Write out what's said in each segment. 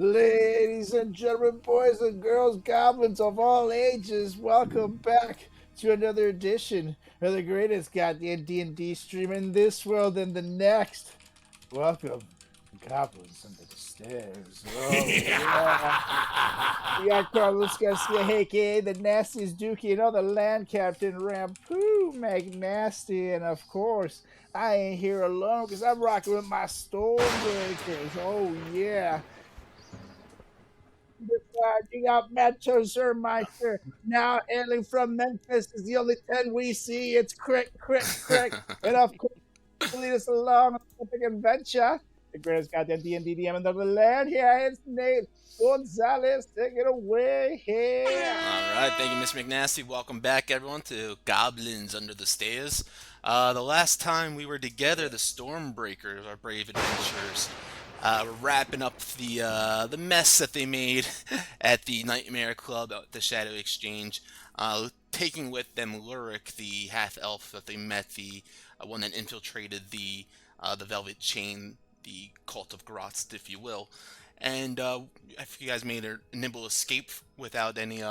Ladies and gentlemen, boys and girls, goblins of all ages, welcome back to another edition of the greatest goddamn D&D stream in this world and the next. Welcome, Goblins Under the Stairs. Oh, yeah. We got Carlos Garcia, aka the Nastiest Dookie, and all the land captain, Rampoo McNasty, and of course, I ain't here alone because I'm rocking with my Stormbreakers. Oh, yeah. You got Metro Zermeister now hailing from Memphis is the only 10 we see. It's Crick. And of course, to lead us along on the epic adventure, the greatest goddamn D&D DM in the land. Here, it's Nate Gonzalez. Take it away here. All right, thank you, Miss McNasty. Welcome back, everyone, to Goblins Under the Stairs. The last time we were together, the Stormbreakers, our brave adventurers, were wrapping up the mess that they made at the Nightmare Club at the Shadow Exchange, taking with them Lurik, the half elf that they met, the one that infiltrated the Velvet Chain, the cult of Grotz, if you will. And you guys made a nimble escape without any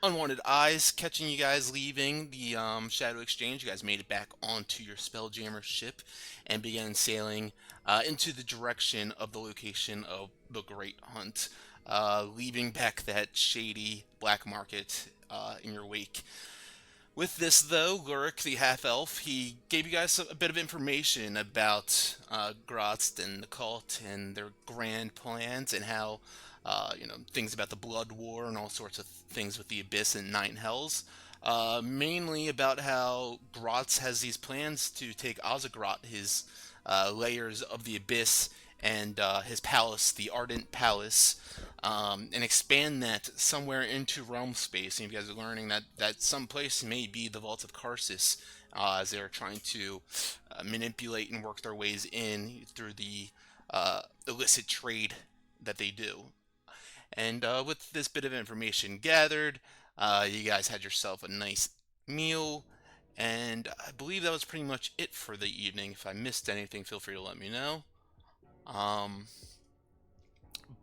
unwanted eyes catching you guys leaving the Shadow Exchange. You guys made it back onto your Spelljammer ship and began sailing into the direction of the location of the Great Hunt, leaving back that shady black market in your wake. With this, though, Lurik, the half-elf, he gave you guys a bit of information about Grotz and the cult and their grand plans and how, things about the Blood War and all sorts of things with the Abyss and Nine Hells. Mainly about how Grotz has these plans to take Ozagrot, his layers of the Abyss, and his palace, the Ardent Palace, and expand that somewhere into realm space. And you guys are learning that some place may be the Vault of Karsus, as they're trying to manipulate and work their ways in through the illicit trade that they do. And with this bit of information gathered, you guys had yourself a nice meal. And I believe that was pretty much it for the evening. If I missed anything, feel free to let me know. Um,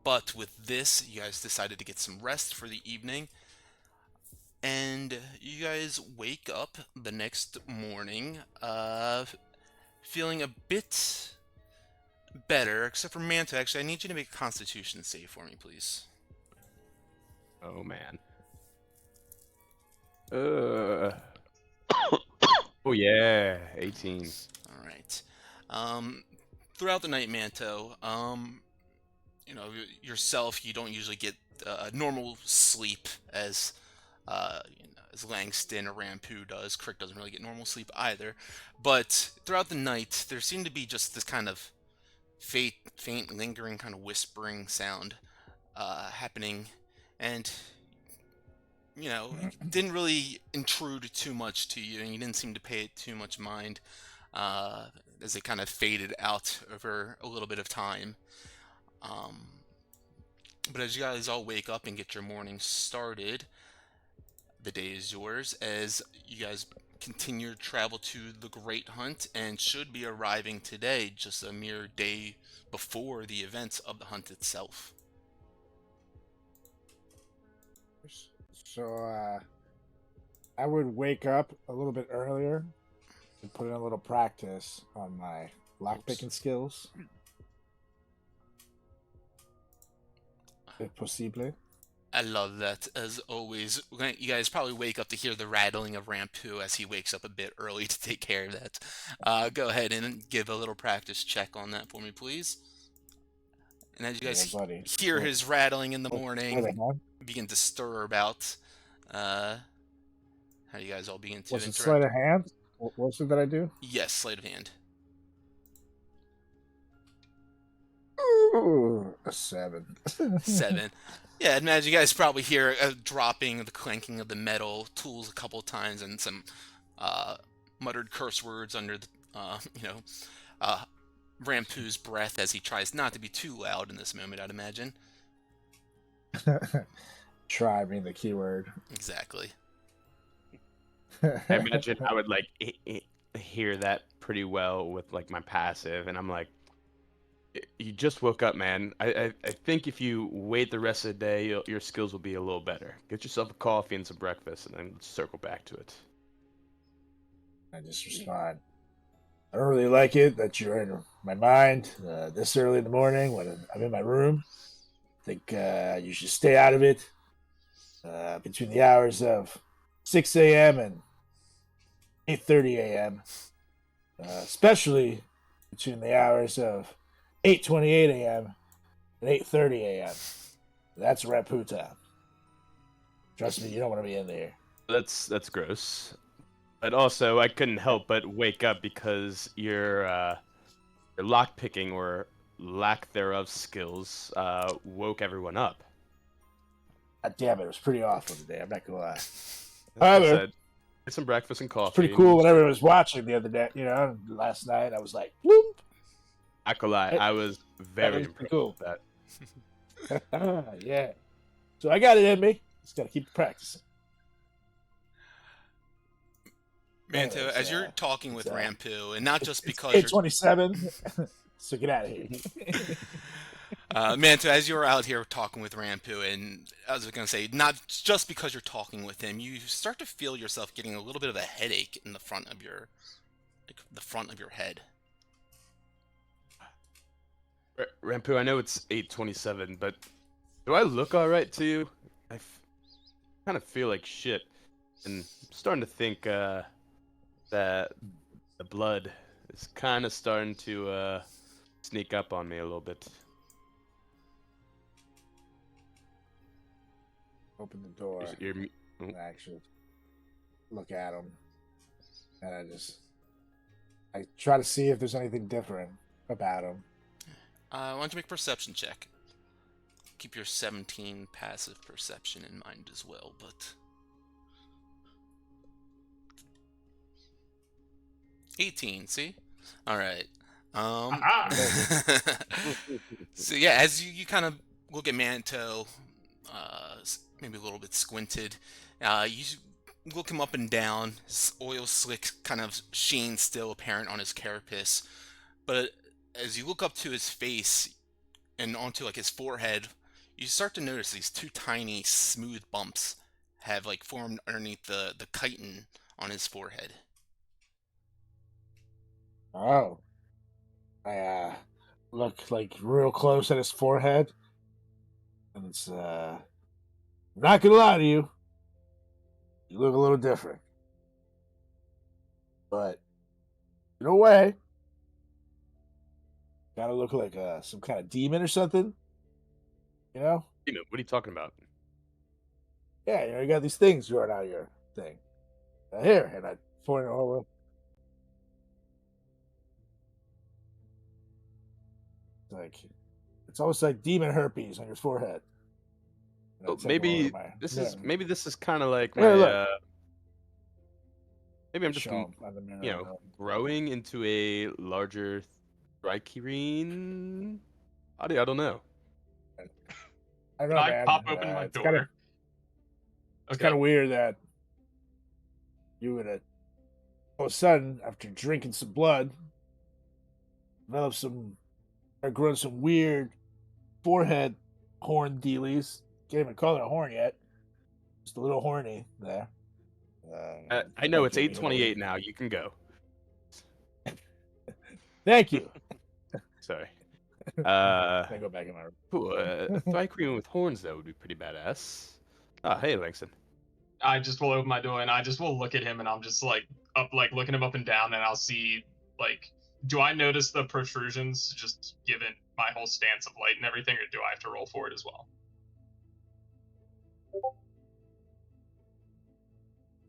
but with this, you guys decided to get some rest for the evening. And you guys wake up the next morning, feeling a bit better, except for Manta. Actually, I need you to make a Constitution save for me, please. Oh man. Uh. Oh yeah, 18. All right. Throughout the night, Manto, yourself, you don't usually get normal sleep as Langston or Rampoo does. Crick doesn't really get normal sleep either. But throughout the night, there seemed to be just this kind of faint, lingering kind of whispering sound happening, and it didn't really intrude too much to you, and you didn't seem to pay it too much mind as it kind of faded out over a little bit of time. But as you guys all wake up and get your morning started, the day is yours as you guys continue to travel to the Great Hunt and should be arriving today, just a mere day before the events of the hunt itself. So, I would wake up a little bit earlier and put in a little practice on my lockpicking skills. If possible. I love that, as always. You guys probably wake up to hear the rattling of Rampoo as he wakes up a bit early to take care of that. Go ahead and give a little practice check on that for me, please. And as you guys hear his rattling in the morning, begin to stir about, how do you guys all begin to interact? Was it sleight of hand? What was it that I do? Yes, sleight of hand. Ooh, a 7. 7. Yeah, and as you guys probably hear dropping, the clanking of the metal tools a couple times, and some muttered curse words under the, Rampoo's breath as he tries not to be too loud in this moment, I'd imagine. Try being the keyword. Exactly. I imagine I would hear that pretty well with my passive, and I'm like, You just woke up, man. I think if you wait the rest of the day, your skills will be a little better. Get yourself a coffee and some breakfast, and then circle back to it. I just respond. I don't really like it that you're in my mind this early in the morning when I'm in my room. I think you should stay out of it between the hours of 6 a.m. and 8:30 a.m., especially between the hours of 8:28 a.m. and 8:30 a.m. That's Rapu time. Trust me, you don't want to be in there. That's gross. But also, I couldn't help but wake up because your lockpicking or lack thereof skills woke everyone up. God damn it, it was pretty awful today. I'm not gonna lie. Like I However, said, get some breakfast and coffee. it's pretty cool when everyone was watching the other day. You know, last night I was like, "Bloop." Acolyte, I was very was impressed cool. with that. Yeah. So I got it in me. Just gotta keep practicing. Manto, Anyways, as you're talking with Rampu, and not just because it's 8:27. So get out of here. Manto, as you're out here talking with Rampu, and I was going to say, not just because you're talking with him, you start to feel yourself getting a little bit of a headache in the front of your head. Rampu, I know it's 8:27, but do I look all right to you? I kind of feel like shit, and I'm starting to think that the blood is kind of starting to sneak up on me a little bit. Open the door. And actually look at him, and I try to see if there's anything different about him. Why don't you make a perception check? Keep your 17 passive perception in mind as well, but 18. See, all right. So yeah, as you kind of look at Manto, maybe a little bit squinted, you look him up and down. His oil slick kind of sheen still apparent on his carapace, but as you look up to his face and onto like his forehead, you start to notice these two tiny smooth bumps have like formed underneath the chitin on his forehead. Oh, I look like real close at his forehead, and it's I'm not gonna lie to you. You look a little different, but in a way, gotta look like some kind of demon or something. You know? What are you talking about? Yeah, you got these things growing out of your thing. Here, and I point it over. Like, it's almost like demon herpes on your forehead. Well, maybe this is kind of like Here, my maybe I'm just show 'em on the mirror. growing into a larger Thrycreen body. I don't know. I don't know, Can I man. pop open my door? It's kind of weird that you would all of a sudden, after drinking some blood, grown some weird forehead horn dealies. Can't even call it a horn yet. Just a little horny there. I know it's 8:28 now. You can go. Thank you. Sorry. I go back in my room. Cool. A Thrycreen with horns though would be pretty badass. Oh, hey, Langston. I just will open my door and I just will look at him and I'm just like looking him up and down and I'll see like, do I notice the protrusions just given my whole stance of light and everything, or do I have to roll for it as well?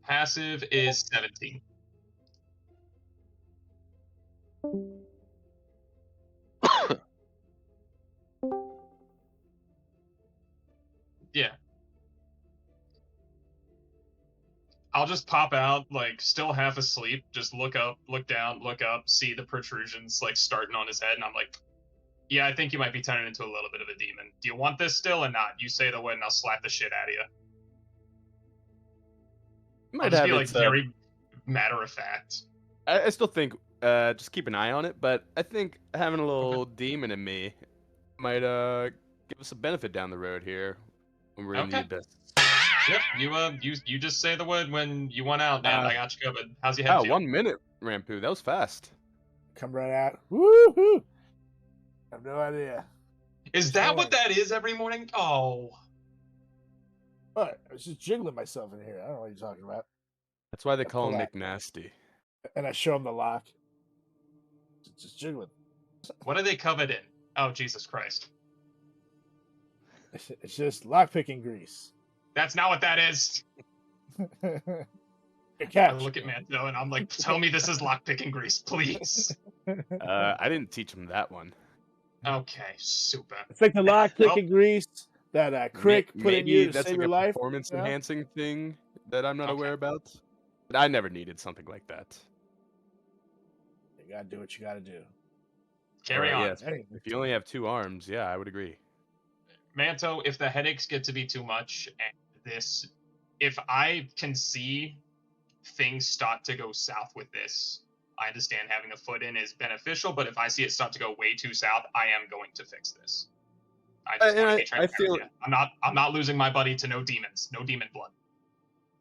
Passive is 17. Yeah. I'll just pop out, like, still half asleep, just look up, look down, look up, see the protrusions, like, starting on his head, and I'm like, yeah, I think you might be turning into a little bit of a demon. Do you want this still or not? You say the word and I'll slap the shit out of you. I'll just be, like, very matter of fact. I still think just keep an eye on it. But I think having a little demon in me might give us a benefit down the road here when we're in the Okay. abyss. Yep. You just say the word when you want out, man. I got you covered. How's your head Wow, feel? 1 minute, Rampu. That was fast. Come right out. Woo-hoo! I have no idea. Is that what that is every morning? Oh. What? I was just jiggling myself in here. I don't know what you're talking about. That's why they call him pull out. McNasty. And I show him the lock. Just jiggling. What are they covered in? Oh, Jesus Christ. It's just lockpicking grease. That's not what that is. Your I catch. look at Manto and I'm like, tell me this is lockpicking grease, please. I didn't teach him that one. Okay, super. It's like the lockpicking grease that Crick put in you to that's save like your a life. performance you know? enhancing thing that I'm not Okay. aware about. But I never needed something like that. You gotta do what you gotta do. Carry on. Yes. If you only have 2 arms, yeah, I would agree. Manto, if the headaches get to be too much and if I can see things start to go south with this, I understand having a foot in is beneficial, but if I see it start to go way too south, I am going to fix this. I just want to be transparent. I'm not losing my buddy to no demons, no demon blood.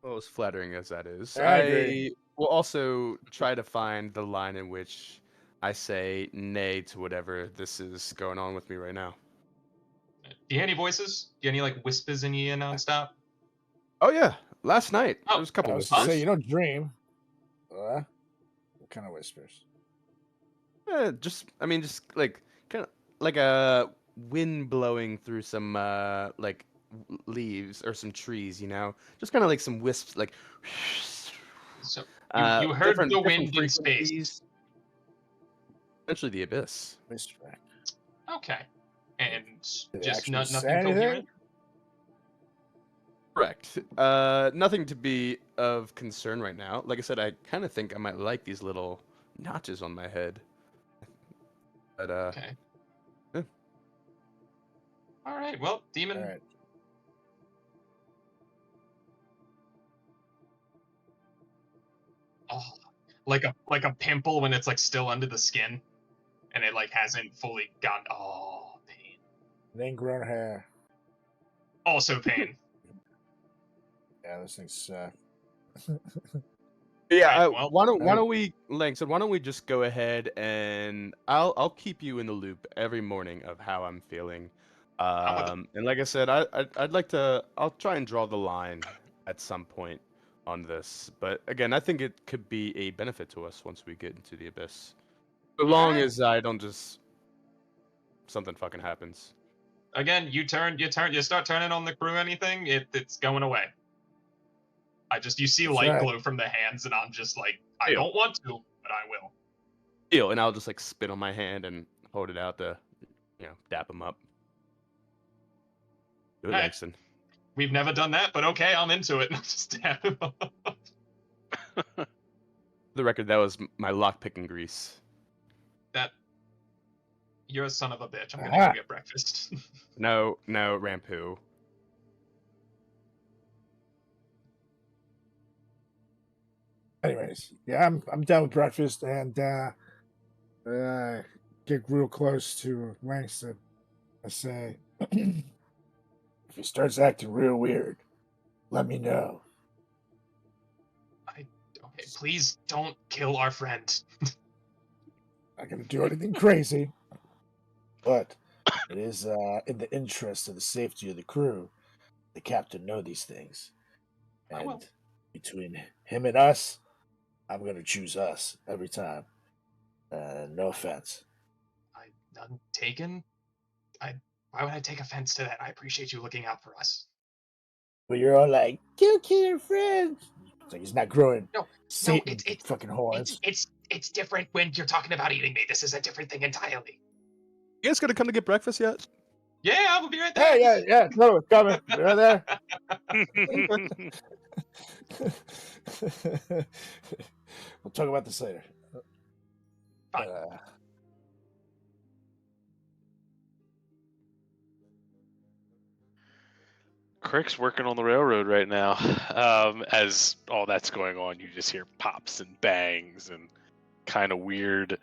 Well, as flattering as that is, I agree. will also try to find the line in which I say nay to whatever this is going on with me right now. Do you hear any voices? Do you hear any like whispers in your ear nonstop? Oh yeah, last night Oh, there was a couple I was whispers. to say you don't dream. What kind of whispers? Just like kind of like a wind blowing through some like leaves or some trees, you know, just kind of like some wisps, like. So you heard different the wind in frequencies. space. Essentially, the abyss. Whisper. Okay, and Did it just actually nothing say anything? coherent. Correct. Nothing to be of concern right now. Like I said, I kind of think I might like these little notches on my head. But Okay. Yeah. All right. Well, demon. All right. Oh, like a pimple when it's like still under the skin, and it like hasn't fully gone. Oh, pain. And ingrown hair. Also pain. Yeah, those things suck. Yeah. Right, well, why don't we, Lang said, why don't we just go ahead and I'll keep you in the loop every morning of how I'm feeling. And like I said, I'd like to. I'll try and draw the line at some point on this. But again, I think it could be a benefit to us once we get into the abyss. So long Alright. as I don't just something fucking happens. Again, you start turning on the crew. Anything, it's going away. You see That's light right. glow from the hands, and I'm just like, I Ew. don't want to, but I will. Deal, and I'll just like spit on my hand and hold it out to, dap him up. Do it, Alright. Langston. We've never done that, but okay, I'm into it. Just stab him up. For the record, that was my lock-picking grease. You're a son of a bitch. I'm gonna Ah. go get breakfast. No, Rampu. Anyways, yeah, I'm done with breakfast and get real close to Langston. I say, if he starts acting real weird, let me know. Okay, please don't kill our friend. Not gonna do anything crazy, but it is in the interest of the safety of the crew. The captain know these things, I will. and between him and us, I'm gonna choose us every time. No offense. None taken. Why would I take offense to that? I appreciate you looking out for us. But you're all like, kill your friends. It's like he's not growing. No, Satan it's fucking horns. It's different when you're talking about eating me. This is a different thing entirely. You guys gonna come to get breakfast yet? Yeah, I will be right there. Hey, yeah, no, it's coming. Be right there. We'll talk about this later. Fine. Crick's working on the railroad right now. As all that's going on, you just hear pops and bangs and kind of weird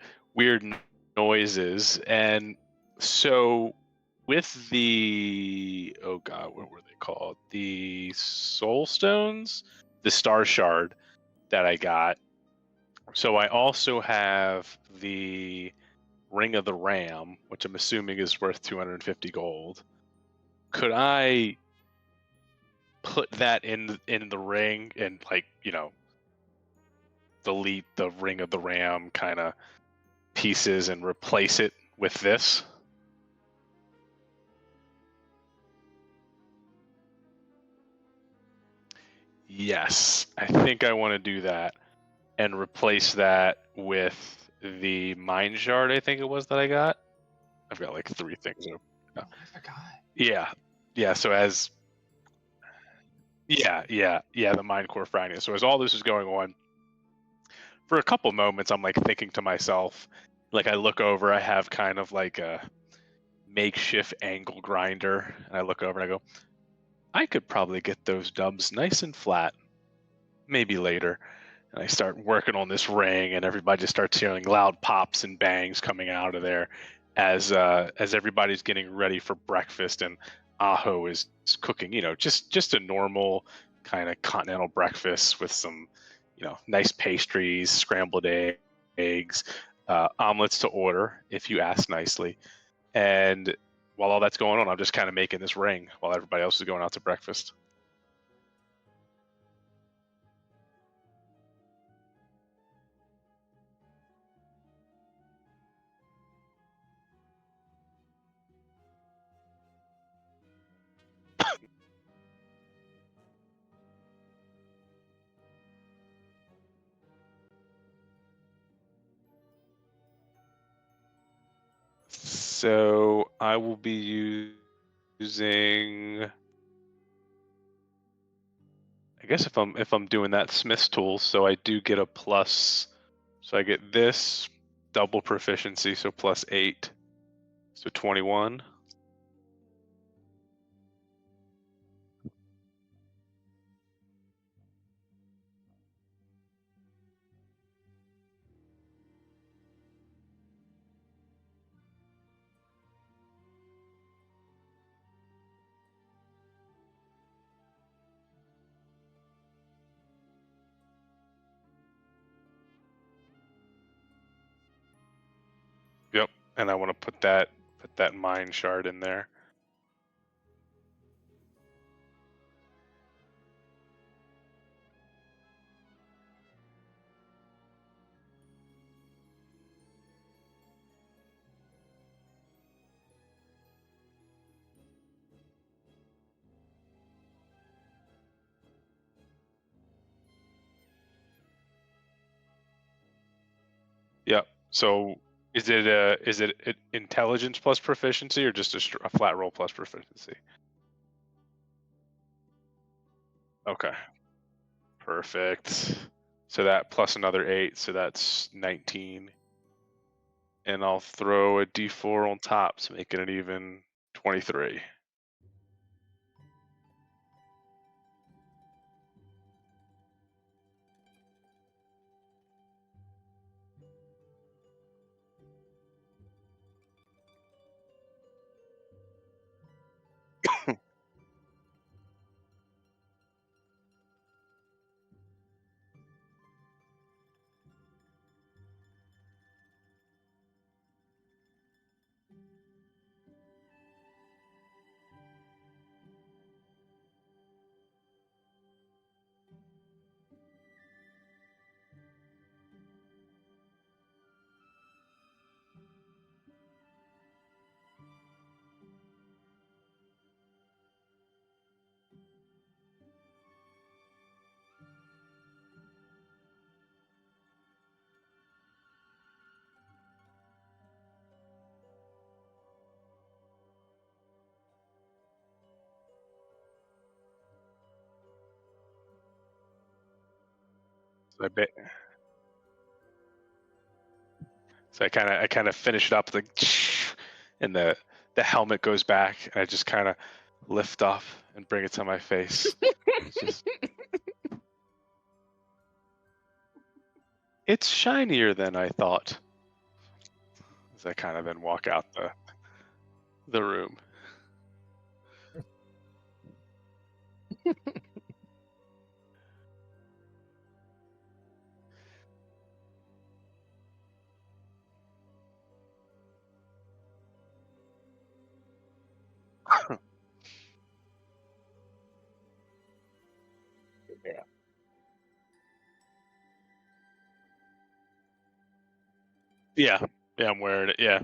noises. And so with the, oh god, what were they called? The soul stones, the star shard that I got. So I also have the ring of the ram, which I'm assuming is worth 250 gold. Could I put that in the ring and, like, you know, delete the ring of the ram kind of pieces and replace it with this? Yes, I think I want to do that and replace that with the mine shard, I think it was, that I got. I've got like 3 things open. Oh, I forgot. Yeah, so as the mine core fragment. So as all this is going on, for a couple moments I'm like thinking to myself, like I look over, I have kind of like a makeshift angle grinder, and I look over and I go, I could probably get those dubs nice and flat, maybe later. And I start working on this ring, and everybody just starts hearing loud pops and bangs coming out of there as everybody's getting ready for breakfast, and Aho is cooking, you know, just a normal kind of continental breakfast with some, you know, nice pastries, scrambled eggs, omelets to order if you ask nicely. And while all that's going on, I'm just kind of making this ring while everybody else is going out to breakfast. So I will be using, I guess if I'm doing that Smith's tool, so I do get a plus. So I get this double proficiency, so +8, so 21. Yep, and I want to put that mine shard in there. Yep. So is it intelligence plus proficiency, or just a flat roll plus proficiency? Okay. Perfect. So that plus another 8, so that's 19. And I'll throw a d4 on top to make it an even 23. I bet. So I kind of finish it up, like, and the helmet goes back, and I just kind of lift off and bring it to my face. It's just, It's shinier than I thought. As I kind of then walk out the room. Yeah, I'm wearing it. Yeah.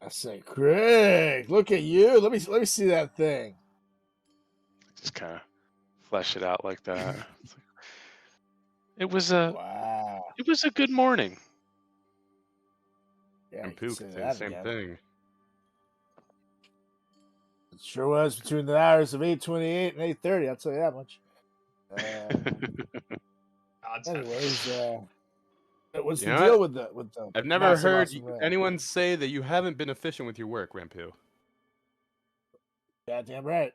I say, Craig, look at you. Let me see that thing. Just kind of flesh it out like that. It was a Wow. good morning. Yeah, And you can Pook say did the that same again. thing. It sure was between the hours of 8:28 and 8:30. I'll tell you that much. God's Anyways, what's You the know deal what? with the I've never massive heard awesome ring? anyone say that you haven't been efficient with your work, Rampu. Goddamn right.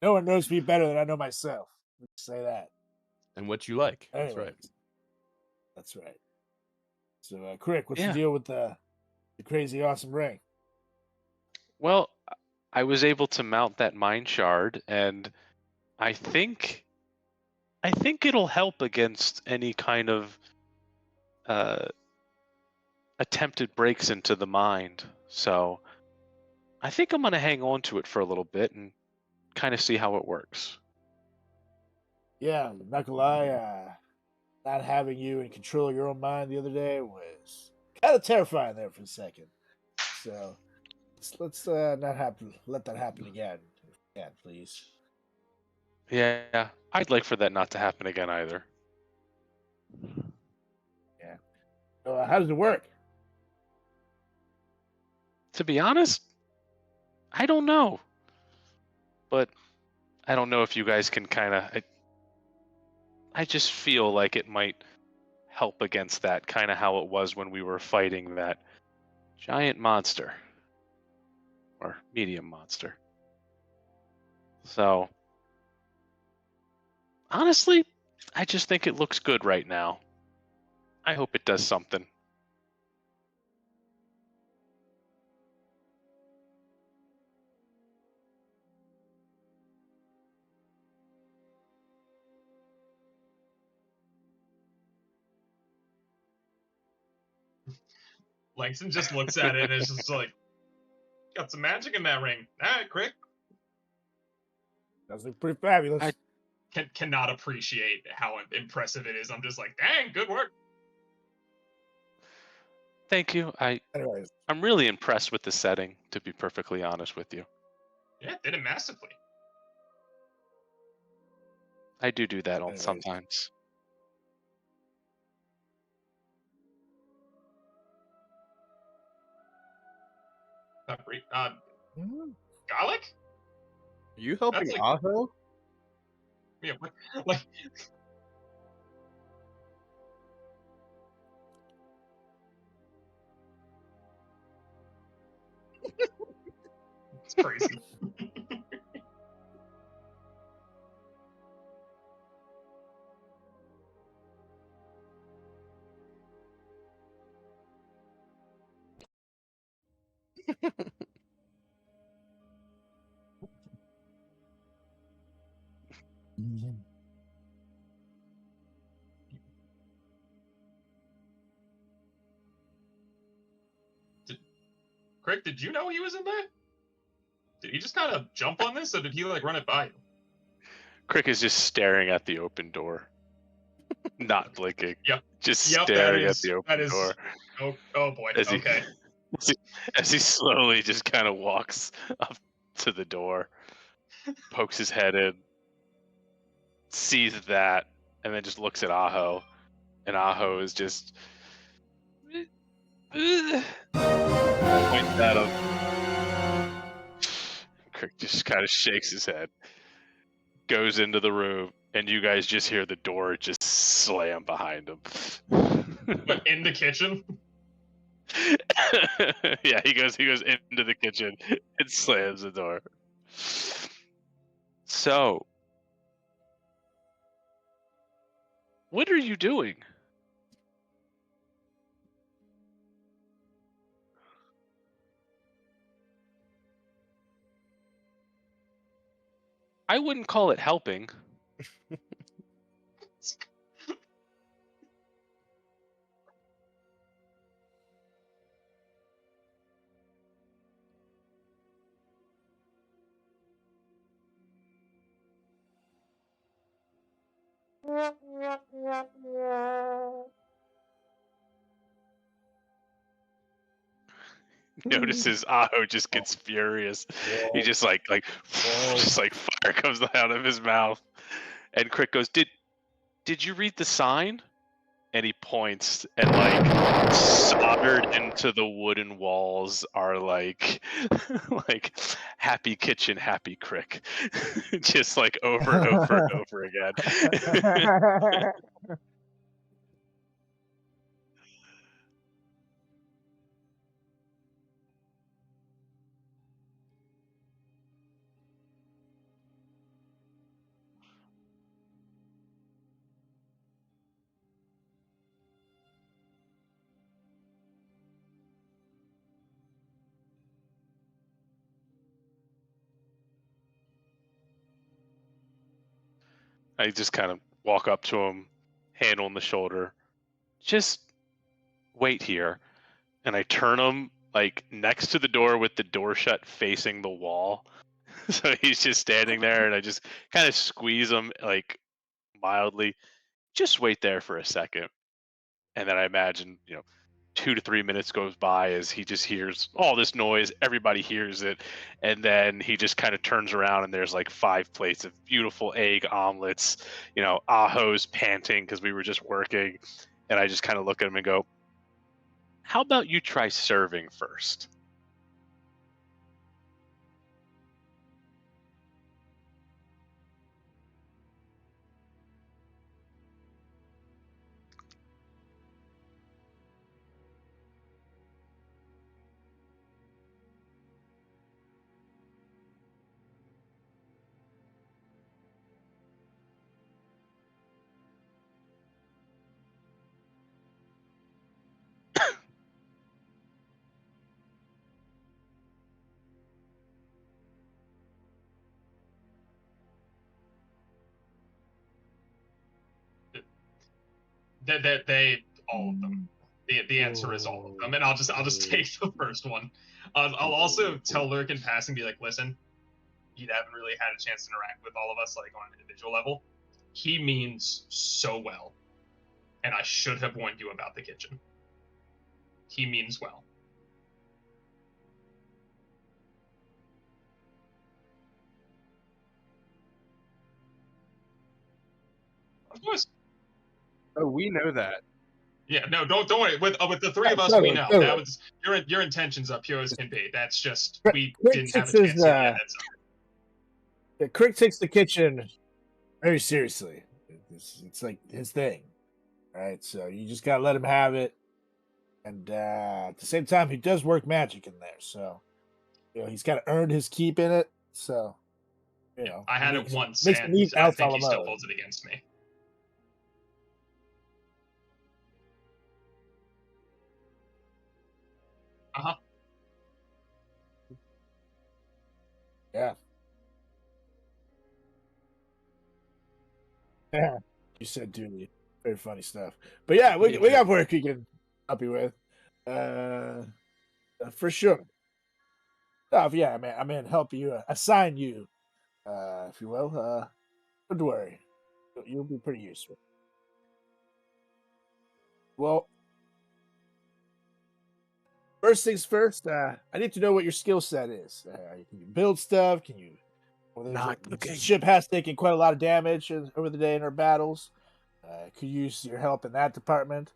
No one knows me better than I know myself. Let's say that. And what you like. Anyways, That's right. that's right. So, Crick, what's Yeah. the deal with the crazy awesome ring? Well, I was able to mount that mine shard, and I think it'll help against any kind of attempted breaks into the mind. So I think I'm gonna hang on to it for a little bit and kind of see how it works. Yeah, not gonna lie, not having you in control of your own mind the other day was kind of terrifying there for a second. So let's not let that happen again, if you can, please. Yeah, I'd like for that not to happen again either. Yeah. So, how does it work? To be honest, I don't know. But I don't know if you guys can kind of. I just feel like it might help against that, kind of how it was when we were fighting that giant monster. Or medium monster. So, honestly, I just think it looks good right now. I hope it does something. Langston just looks at it and is just like, got some magic in that ring. All right, Crick. Does look pretty fabulous. I- Cannot appreciate how impressive it is. I'm just like, dang, good work. Thank you. Anyways, I'm really impressed with the setting, to be perfectly honest with you. Yeah, did it massively. I do that Anyways. sometimes. Garlic? Are you helping That's like- Aho? Yeah, like it's crazy. Crick, did you know he was in there? Did he just kind of jump on this, or did he like run it by you? Crick is just staring at the open door, not blinking. Yep. Just Yep, staring that at the is- open that is- door Oh boy. As he- Okay. as he slowly just kind of walks up to the door, pokes his head in, sees that, and then just looks at Aho, and Aho is just points at him. Crick just kind of shakes his head, goes into the room, and you guys just hear the door just slam behind him. But in the kitchen? Yeah, he goes into the kitchen and slams the door. So, what are you doing? I wouldn't call it helping. Notices Aho just gets furious. He just like just like fire comes out of his mouth. And Crick goes, Did you read the sign? And he points, and like soldered into the wooden walls are like like happy kitchen, happy Crick. Just like over and over and over again. I just kind of walk up to him, hand on the shoulder. Just wait here. And I turn him like next to the door with the door shut facing the wall. So he's just standing there, and I just kind of squeeze him like mildly. Just wait there for a second. And then I imagine, 2 to 3 minutes goes by as he just hears all this noise. Everybody hears it. And then he just kind of turns around, and there's like 5 plates of beautiful egg omelets. Aho's panting because we were just working. And I just kind of look at him and go, how about you try serving first? They all of them. The answer is all of them, and I'll just take the first one. I'll also tell Lurk in passing, be like, listen, you haven't really had a chance to interact with all of us like on an individual level. He means so well, and I should have warned you about the kitchen. He means well. Of course. Oh, we know that. Yeah, no, don't worry. With the 3 of us, we know that was your intentions are pure as can be. That's just we didn't have a chance to get heads up. Crick takes the kitchen very seriously. It's like his thing, right? So you just gotta let him have it, and at the same time, he does work magic in there. So he's kind of earned his keep in it. So I had it once, and I think he still holds it against me. Uh-huh. Yeah. Yeah. You said, dude, very funny stuff. But yeah, we got work we can help you with. For sure. Yeah, man. I mean, help you, assign you, if you will. Don't worry. You'll be pretty useful. Well, first things first, I need to know what your skill set is. Can you build stuff? Can you? The ship has taken quite a lot of damage over the day in our battles. Could use your help in that department.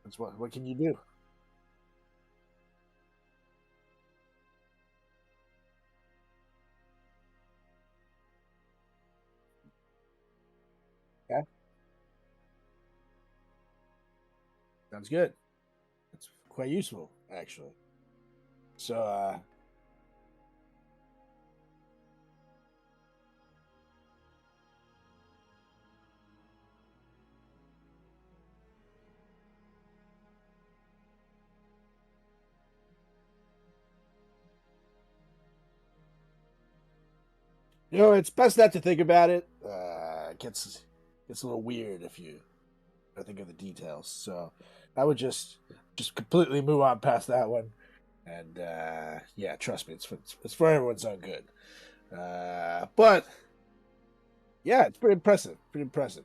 That's what can you do? Sounds good. It's quite useful, actually. So, it's best not to think about it. It gets a little weird if you think of the details. So I would just completely move on past that one. And yeah, trust me, it's for everyone's own good. But yeah, it's pretty impressive. Pretty impressive.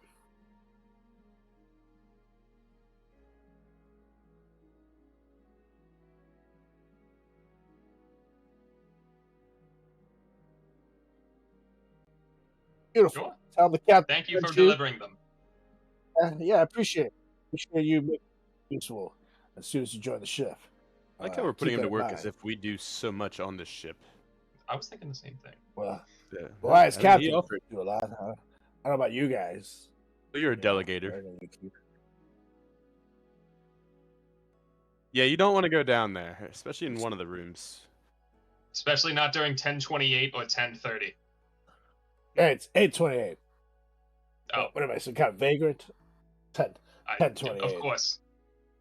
Beautiful. Sure. Tell the captain. Thank you for sent you. delivering them. Yeah, I appreciate it. Appreciate you making it useful as soon as you join the ship. I like how we're putting keep him to that in work mind. as if we do so much on this ship. I was thinking the same thing. Well, Yeah. I as I mean, he captain offered. do a lot. Huh? I don't know about you guys. So you're a You know, delegator. I don't know. Yeah, you don't want to go down there, especially in one of the rooms. Especially not during 10:28 or 10:30. Hey, it's 8:28. Oh, What am I? Some kind of vagrant? 10:28. Of course.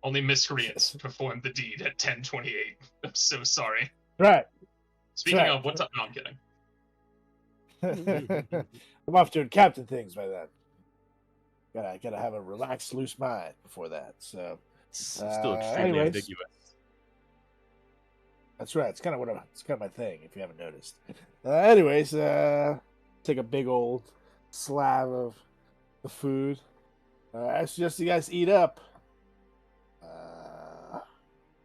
Only miscreants performed the deed at 10:28. I'm so sorry. Right. Speaking right. of, what's up? No, I'm kidding. I'm off doing captain things by then. Gotta have a relaxed, loose mind before that. So It's still extremely anyways. ambiguous. That's right. It's kind of my thing. If you haven't noticed. Anyways, take a big old slab of the food. I suggest you guys eat up. We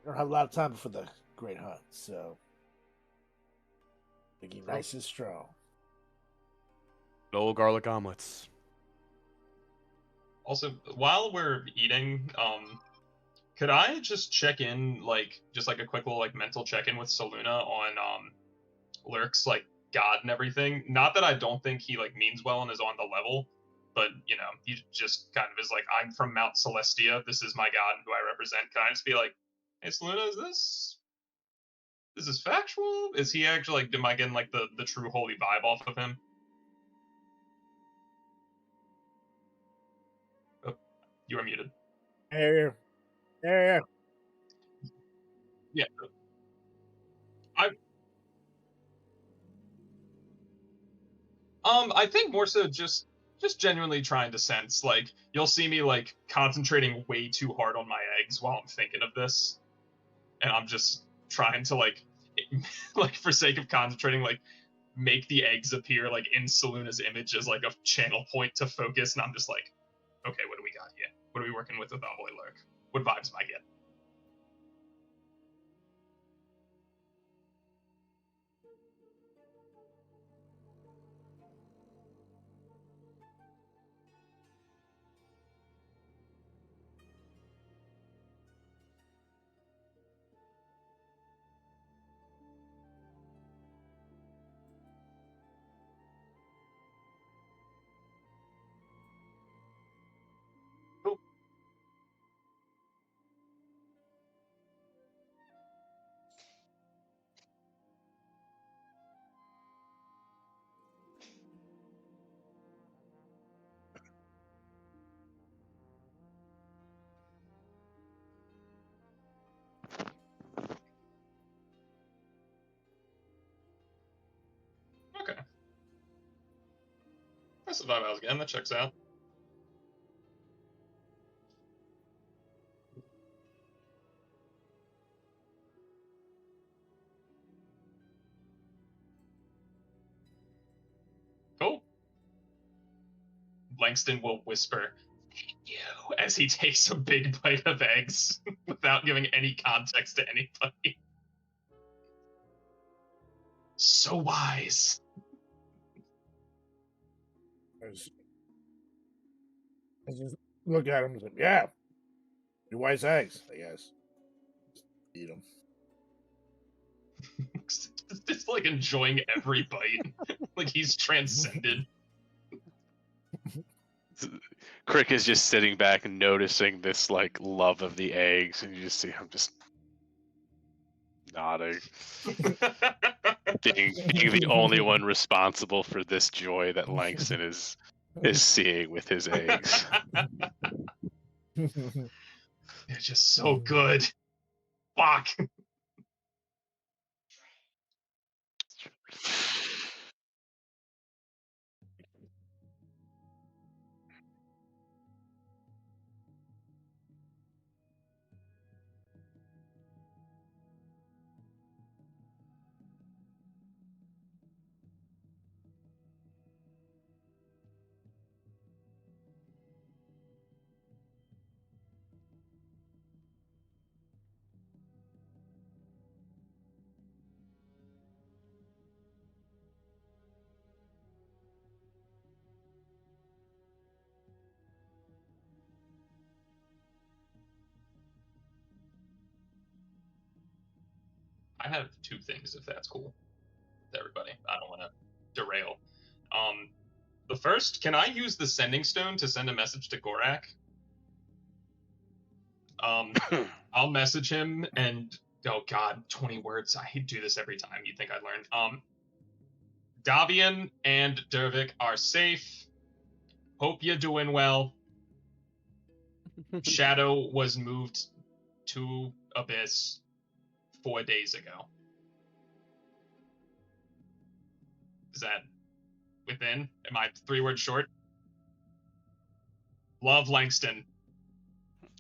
don't have a lot of time before the great hunt, so make you nice and strong. Old garlic omelets. Also, while we're eating, could I just check in, just a quick little mental check-in with Saluna on Lurk's god and everything? Not that I don't think he means well and is on the level, but he just kind of is I'm from Mount Celestia. This is my god who I represent. Can I just be like, hey Saluna, is this factual? Is he actually am I getting the true holy vibe off of him? Oh, you are muted. There. Yeah. I think more so just genuinely trying to sense you'll see me concentrating way too hard on my eggs while I'm thinking of this, and I'm just trying to for sake of concentrating make the eggs appear in Saluna's image as a channel point to focus, and I'm just okay, what do we got here? What are we working with our boy Lurk? What vibes am I getting? Cool. Okay. That's the vibe I was getting. That checks out. Cool. Langston will whisper, "Thank you," as he takes a big bite of eggs without giving any context to anybody. So wise. I just look at him and say, yeah, your wise eggs, I guess. Just eat them. Just enjoying every bite. He's transcended. Crick is just sitting back and noticing this like love of the eggs, and you just see him just nodding, being the only one responsible for this joy that Langston is seeing with his eggs. They're just so good. Fuck. I have two things, if that's cool with everybody. I don't want to derail. The first, can I use the sending stone to send a message to Gorak? I'll message him and oh god, 20 words. I do this every time. You'd think I'd learn. Davian and Dervik are safe. Hope you're doing well. Shadow was moved to Abyss 4 days ago. Is that within? Am I 3 words short? Love Langston.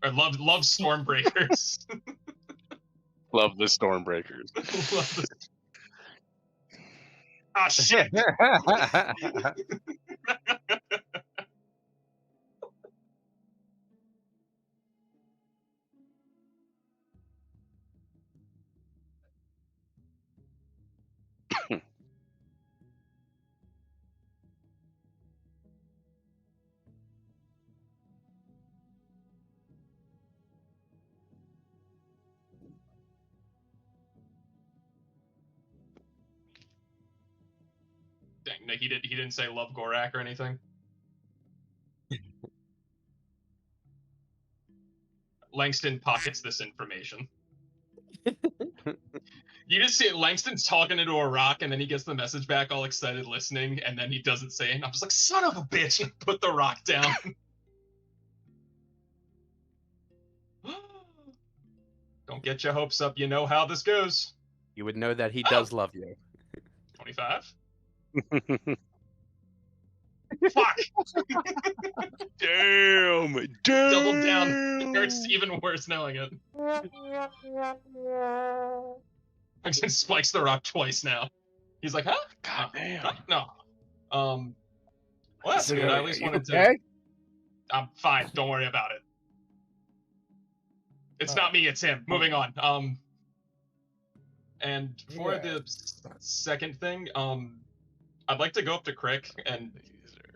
Or love Stormbreakers. Love the Stormbreakers. Love the... Ah, shit! Dang, no, he didn't say love Gorak or anything. Langston pockets this information. You just see it, Langston's talking into a rock, and then he gets the message back all excited listening, and then he doesn't say it, and I'm just like, son of a bitch, and put the rock down. Don't get your hopes up, you know how this goes. You would know that he does love you. 25? Fuck! Damn! Double down. It hurts even worse knowing it. Langston spikes the rock twice now. He's like, huh? God damn. No. Well, that's good. I at least wanted to... Okay? I'm fine. Don't worry about it. It's not me, it's him. Moving on. And for the second thing, I'd like to go up to Crick and,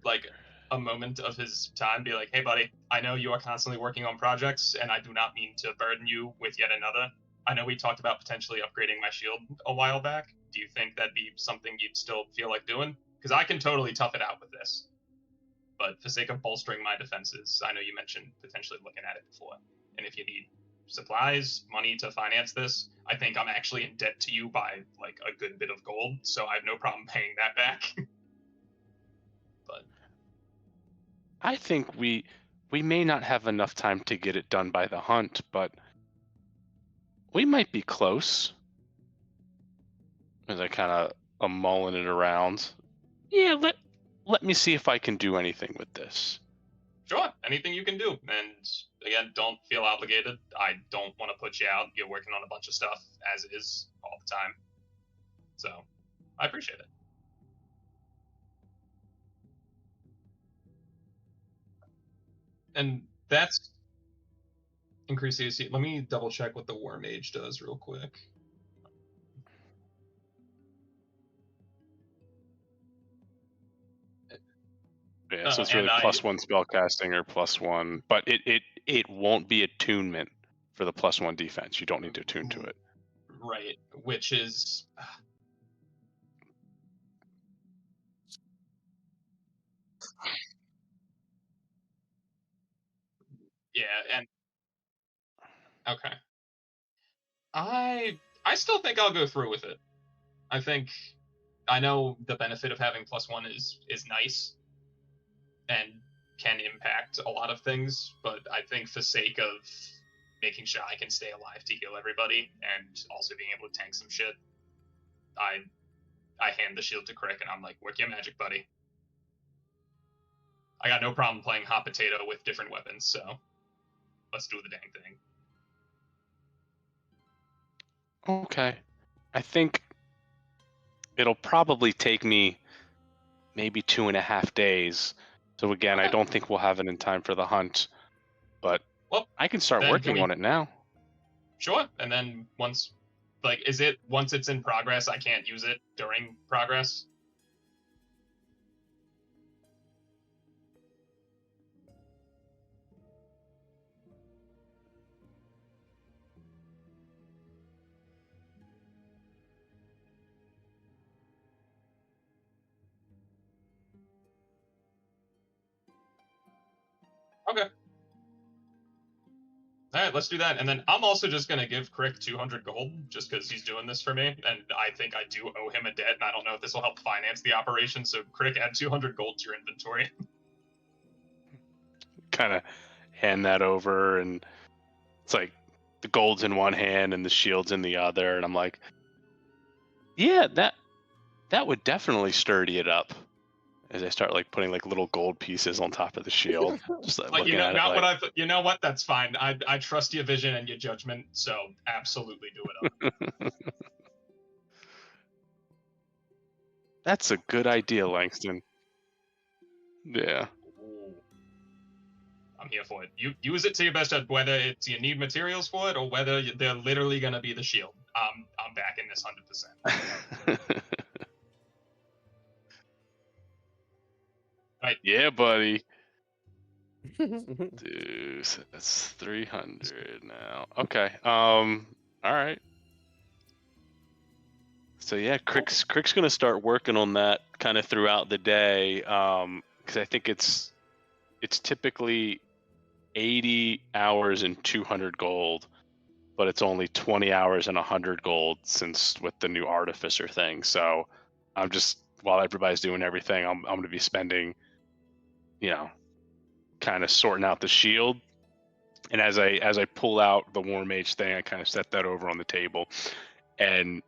like, a moment of his time be like, hey, buddy, I know you are constantly working on projects, and I do not mean to burden you with yet another. I know we talked about potentially upgrading my shield a while back. Do you think that'd be something you'd still feel like doing? Because I can totally tough it out with this. But for sake of bolstering my defenses, I know you mentioned potentially looking at it before. And if you need supplies, money to finance this, I think I'm actually in debt to you by, like, a good bit of gold, so I have no problem paying that back. But I think we may not have enough time to get it done by the hunt, but we might be close. As I kind of am mulling it around. Yeah, let me see if I can do anything with this. sure, anything you can do. And again, don't feel obligated. I don't want to put you out. You're working on a bunch of stuff as is all the time. So I appreciate it. And that's increase the AC. Let me double check what the War Mage does real quick. Yeah, so it's really +1 spellcasting or +1, but it won't be attunement for the +1 defense. You don't need to attune to it. Right, which is Yeah, and okay. I still think I'll go through with it. I know the benefit of having +1 is nice and can impact a lot of things, but I think for sake of making sure I can stay alive to heal everybody and also being able to tank some shit, I hand the shield to Crick and I'm like, work your magic, buddy. I got no problem playing hot potato with different weapons, so let's do the dang thing. Okay. I think it'll probably take me maybe 2.5 days. So again, I Okay. don't think we'll have it in time for the hunt, but Well, I can start then working on it now. Sure. And then once it's in progress, I can't use it during progress? Okay. All right, let's do that. And then I'm also just going to give Crick 200 gold just because he's doing this for me. And I think I do owe him a debt, and I don't know if this will help finance the operation. So, Crick, add 200 gold to your inventory. Kind of hand that over, and it's like the gold's in one hand and the shield's in the other, and I'm like, yeah, that would definitely sturdy it up. As I start like putting like little gold pieces on top of the shield, just like Like, looking at it, not like, what I thought. You know what? That's fine. I trust your vision and your judgment, so absolutely do it up. that's a good idea, Langston. Yeah. Ooh. I'm here for it. You use it to your best, whether it's you need materials for it or whether they're literally gonna be the shield. I'm backing this 100%. Right. Yeah, buddy. Dude, so that's 300 now. Okay. All right. So yeah, Crick's gonna start working on that kind of throughout the day. Because I think it's typically 80 hours and 200 gold, but it's only 20 hours and 100 gold since with the new artificer thing. So I'm just, while everybody's doing everything, I'm gonna be spending, kind of sorting out the shield. And as I pull out the War Mage thing, I kind of set that over on the table, and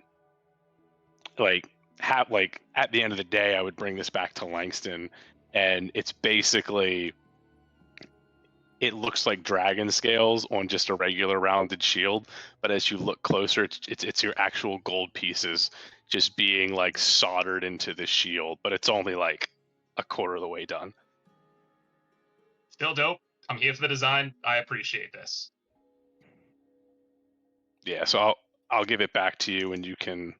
like at the end of the day, I would bring this back to Langston, and it's basically, it looks like dragon scales on just a regular rounded shield, but as you look closer, it's your actual gold pieces just being like soldered into the shield, but it's only like a quarter of the way done. Still dope. I'm here for the design. I appreciate this. Yeah, so I'll give it back to you, and you can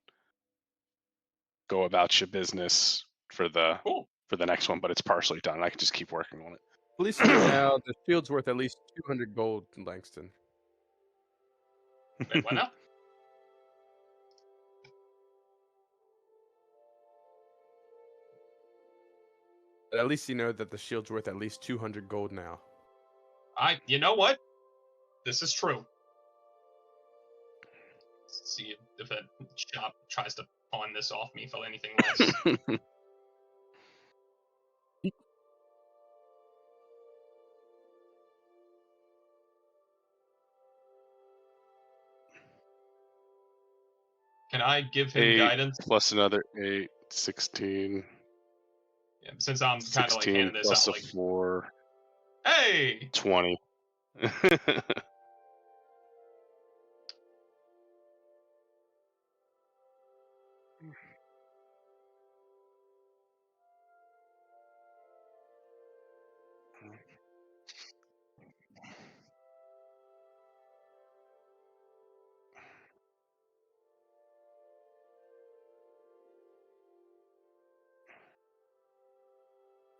go about your business for the Cool. next one. But it's partially done. I can just keep working on it. At least you know now the shield's worth at least 200 gold in Langston. Wait, what now? At least you know that the shield's worth at least 200 gold now. You know what? This is true. Let's see if a shop tries to pawn this off me for anything less. Can I give him 8 guidance? plus another 8, 16. Yeah, since I'm kind of like 16 handing this plus out, a like, 4. hey, 20.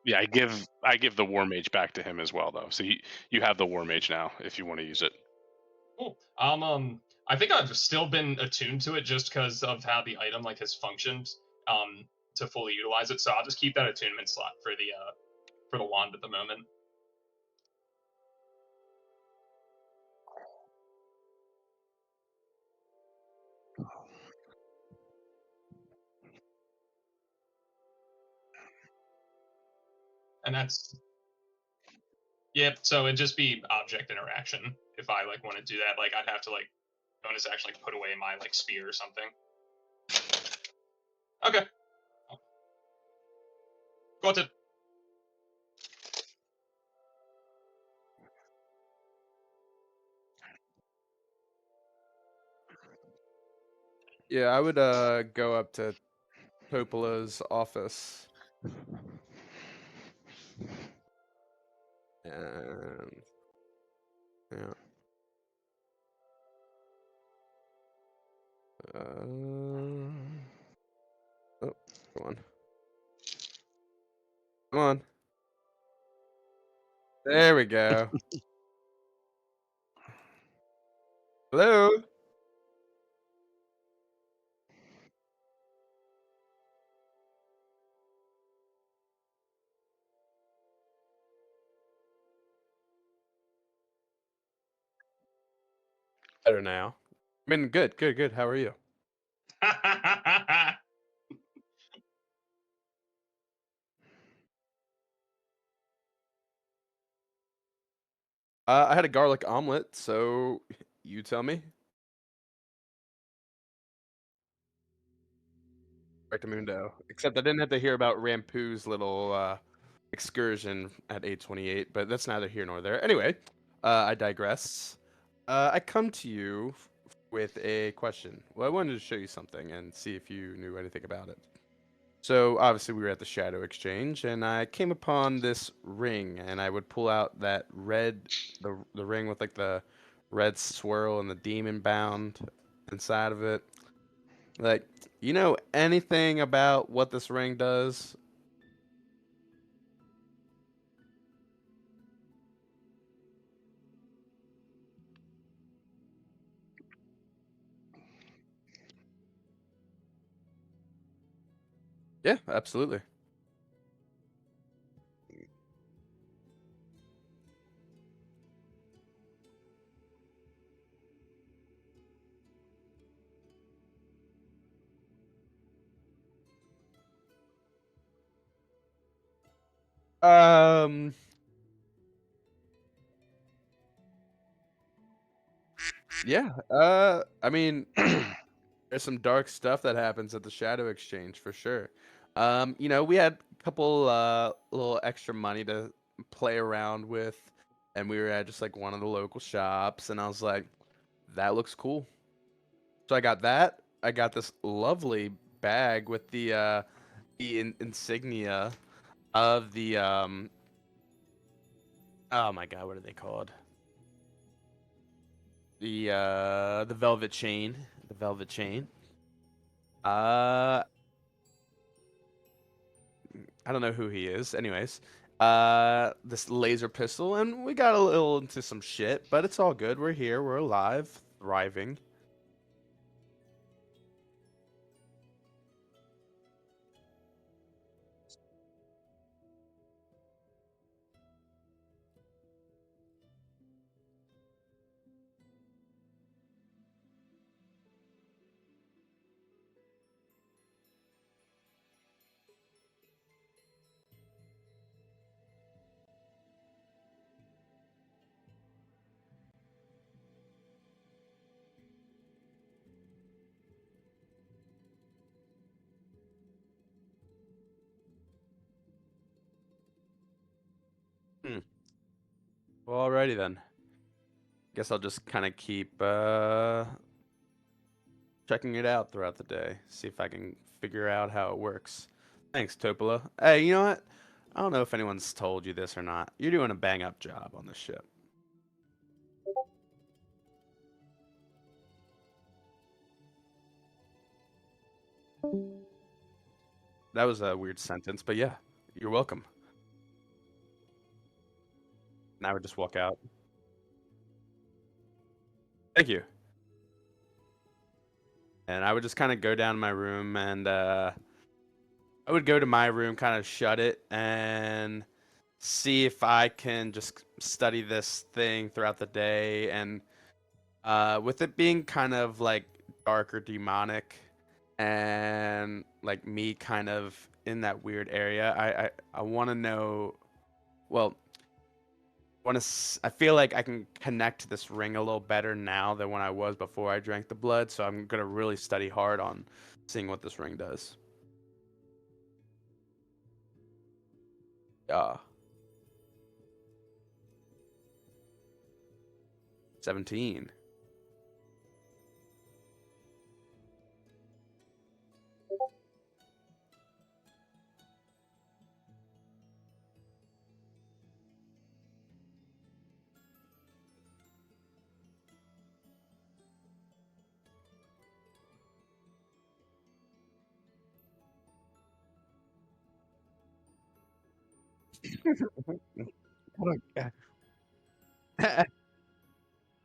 Yeah, I give the War Mage back to him as well, though. So you have the War Mage now if you want to use it. cool. I think I've still been attuned to it just because of how the item like has functioned. To fully utilize it, so I'll just keep that attunement slot for the wand at the moment. And that's yep. So it'd just be object interaction if I like want to do that. Like I'd have to like bonus action like put away my like spear or something. Okay. Got it. Yeah, I would go up to Topola's office and yeah. Oh, come on. Come on. There we go. Hello? Better now. I mean, good, good, good. How are you? I had a garlic omelet, so you tell me. Rectamundo. Except I didn't have to hear about Rampu's little excursion at 828, but that's neither here nor there. Anyway, I digress. I come to you with a question. Well, I wanted to show you something and see if you knew anything about it. So obviously we were at the Shadow Exchange, and I came upon this ring, and I would pull out that the ring with like the red swirl and the demon bound inside of it. Like, you know anything about what this ring does? Yeah, absolutely. Um, yeah. I mean, there's some dark stuff that happens at the Shadow Exchange for sure. You know, we had a couple little extra money to play around with, and we were at just like one of the local shops, and I was like, that looks cool. So I got that. I got this lovely bag with the insignia of the oh my god, what are they called? The velvet chain. The velvet chain. Uh I don't know who he is. Anyways, this laser pistol, and we got a little into some shit, but it's all good. We're here. We're alive, thriving. Hmm. Well, alrighty then. Guess I'll just kind of keep checking it out throughout the day. See if I can figure out how it works. Thanks, Topola. Hey, you know what? I don't know if anyone's told you this or not. You're doing a bang up job on this ship. That was a weird sentence, but yeah, you're welcome. And I would just walk out. Thank you. And I would just kind of go down to my room, and I would go to my room, kind of shut it, and see if I can just study this thing throughout the day. And with it being kind of like dark or demonic, and like me kind of in that weird area, I want to know Well, I feel like I can connect this ring a little better now than when I was before I drank the blood. So I'm gonna really study hard on seeing what this ring does. 17.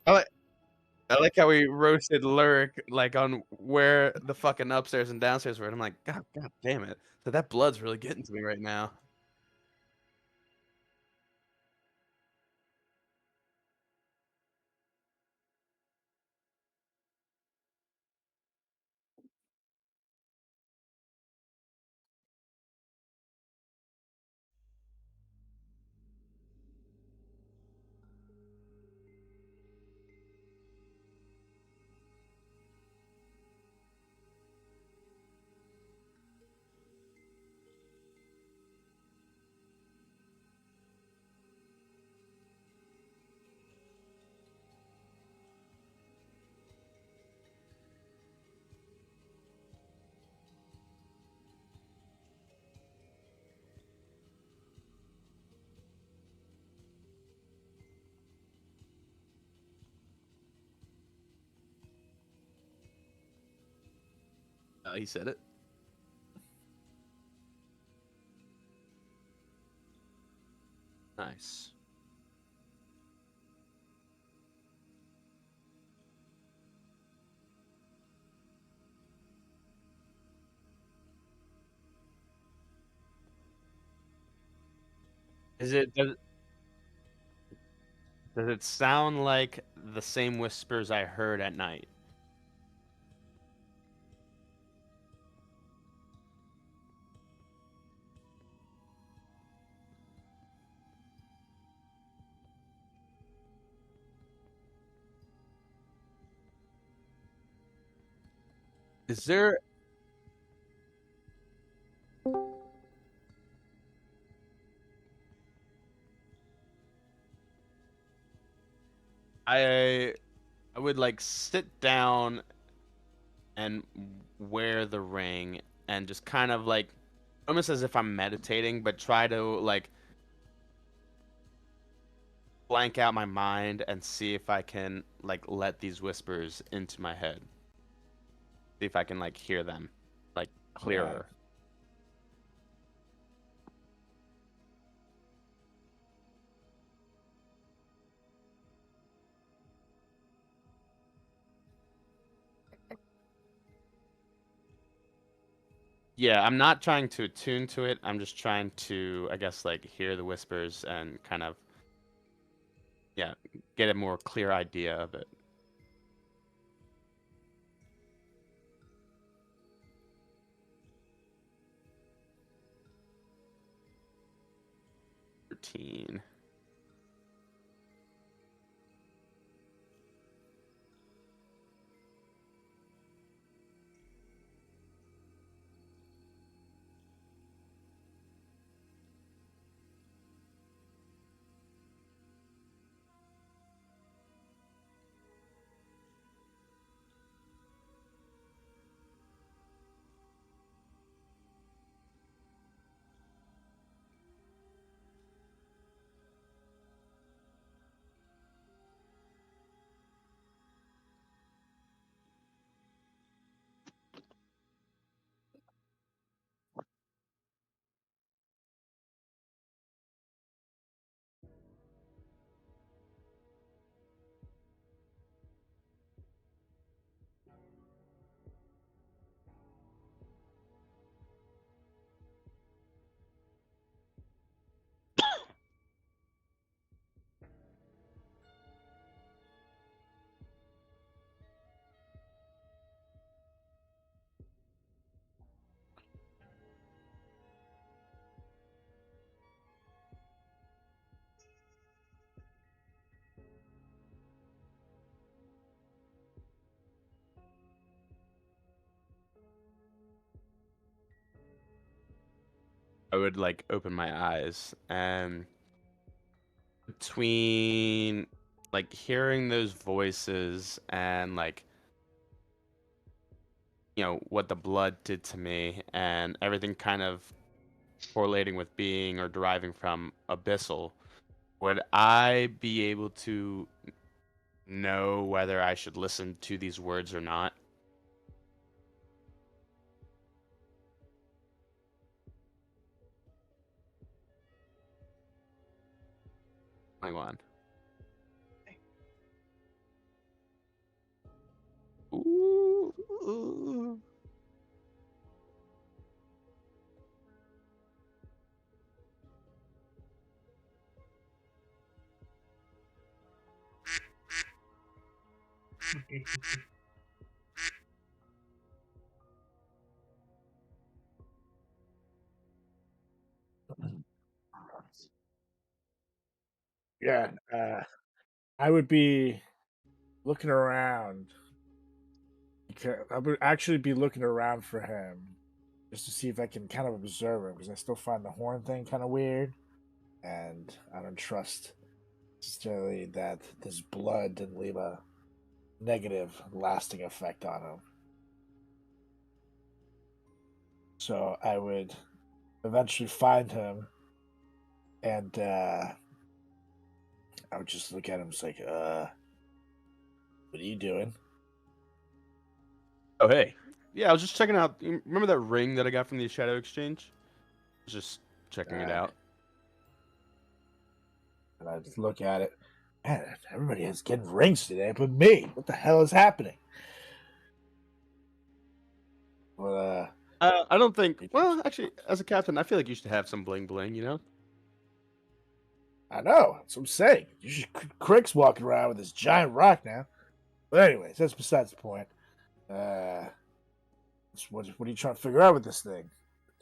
I like I like how we roasted Lurk like on where the fucking upstairs and downstairs were. And I'm like, God damn it. So that blood's really getting to me right now. He said it. Nice. Is it does it sound like the same whispers I heard at night? Is there I I would like sit down and wear the ring and just kind of like almost as if I'm meditating, but try to like blank out my mind and see if I can like let these whispers into my head. See if I can like hear them like clearer. Yeah, I'm not trying to attune to it. I'm just trying to, I guess, like hear the whispers and kind of, yeah, get a more clear idea of it. 13. I would like open my eyes, and between like hearing those voices and like what the blood did to me and everything kind of correlating with being or deriving from abyssal, would I be able to know whether I should listen to these words or not? Hang on. Ooh. Yeah, I would be looking around. I would actually be looking around for him just to see if I can kind of observe him because I still find the horn thing kind of weird, and I don't trust necessarily that this blood didn't leave a negative, lasting effect on him. So I would eventually find him, and I would just look at him, it's like, what are you doing? Oh, hey. Yeah, I was just checking out. You remember that ring that I got from the Shadow Exchange? I was just checking it out. And I just look at it. Man, everybody is getting rings today, but me. What the hell is happening? Well, I don't think. Well, actually, as a captain, I feel like you should have some bling bling. You know. I know. That's what I'm saying. You should Crick's walking around with this giant rock now. But anyways, that's besides the point. What are you trying to figure out with this thing?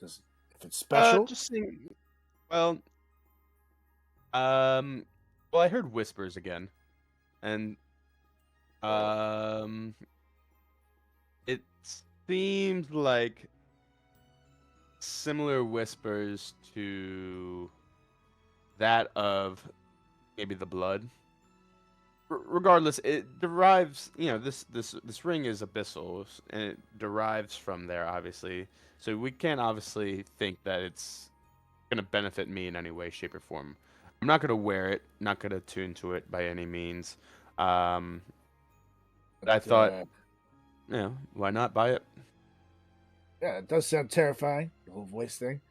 If it's special? Just seeing. Well, well, I heard whispers again, and um, it seems like similar whispers to that of maybe the blood. Regardless, it derives. This ring is abyssal, and it derives from there, obviously. So we can't obviously think that it's gonna benefit me in any way, shape, or form. I'm not gonna wear it, not gonna tune to it by any means. Um, but I thought, why not buy it? Yeah, it does sound terrifying, the whole voice thing.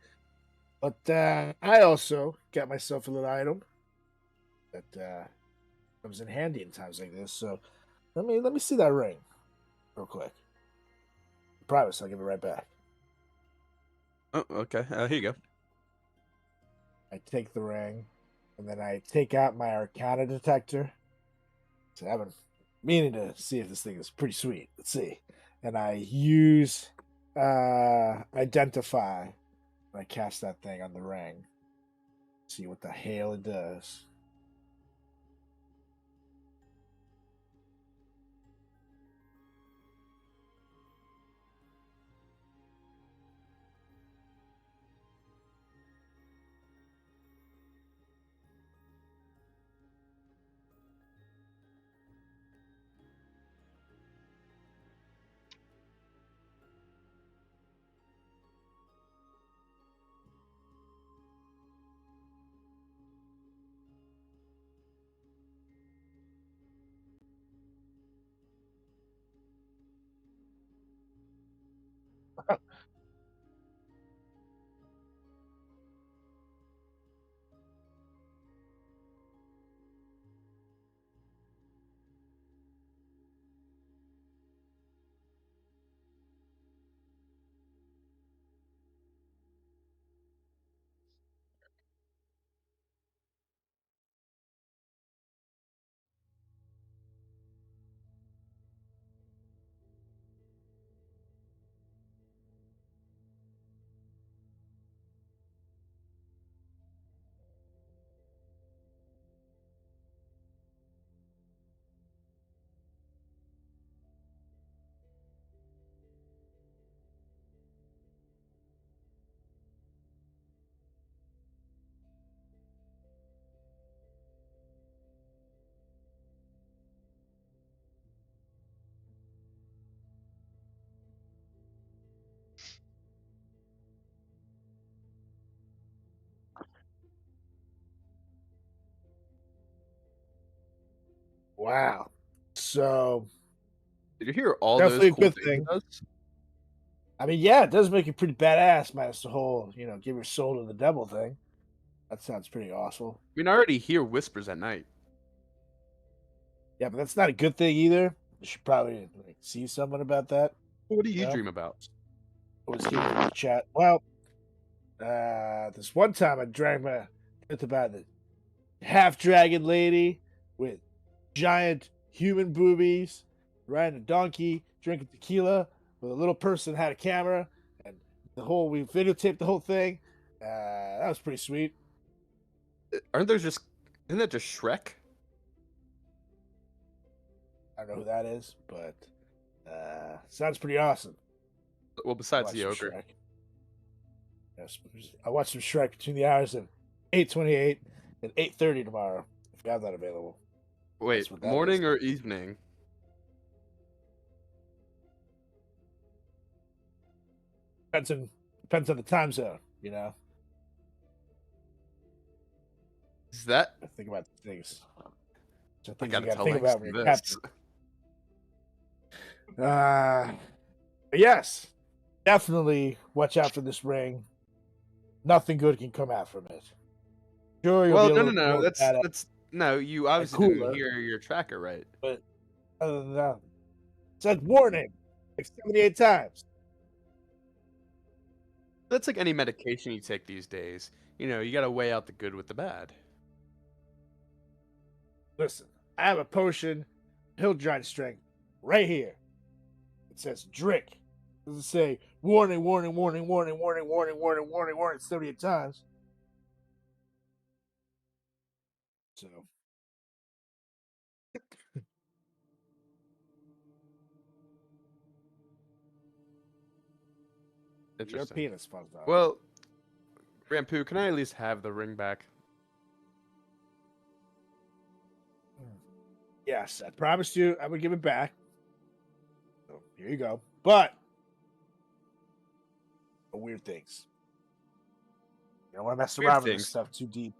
But I also got myself a little item that comes in handy in times like this. So let me see that ring real quick. I promise I'll give it right back. Oh, okay. Here you go. I take the ring, and then I take out my Arcana detector. So I've been meaning to see if this thing is pretty sweet. Let's see. And I use Identify. I cast that thing on the ring. See what the hell it does. Wow. So Did you hear all definitely those a cool good things thing. he does? I mean, yeah, it does make you pretty badass, minus the whole, give your soul to the devil thing. That sounds pretty awesome. I mean, I already hear whispers at night. Yeah, but that's not a good thing either. You should probably see someone about that. What do you No? dream about? I was here in the chat. Well, this one time I drank my dreamt about the half dragon lady with giant human boobies, riding a donkey, drinking tequila, with a little person had a camera, and we videotaped the whole thing. That was pretty sweet. Isn't that just Shrek? I don't know who that is, but sounds pretty awesome. Well, I besides watched the some ogre. Shrek. Yes, I watched some Shrek between the hours of 8:28 and 8:30 tomorrow. If you have that available. Wait, what that morning is. or evening? Depends on the time zone, you know. Is that? I think about things. So I things you gotta gotta tell think about Langston when you're this. captain. But yes, definitely watch out for this ring. Nothing good can come out from it. Sure, you'll Well, be a no, little more That's badass no. You and obviously didn't cooler, hear your tracker right. but other than that, it said warning like 78 times. That's like any medication you take these days. You gotta weigh out the good with the bad. Listen, I have a potion, hill giant strength, right here. It says drink. It doesn't say warning, warning, warning, warning, warning, warning, warning, warning, warning 78 times. So your Interesting. penis falls off. Well, Rampu, can I at least have the ring back? Yes, I promised you I would give it back. So here you go. But weird things. You don't want to mess Weird around with this things. stuff too deep.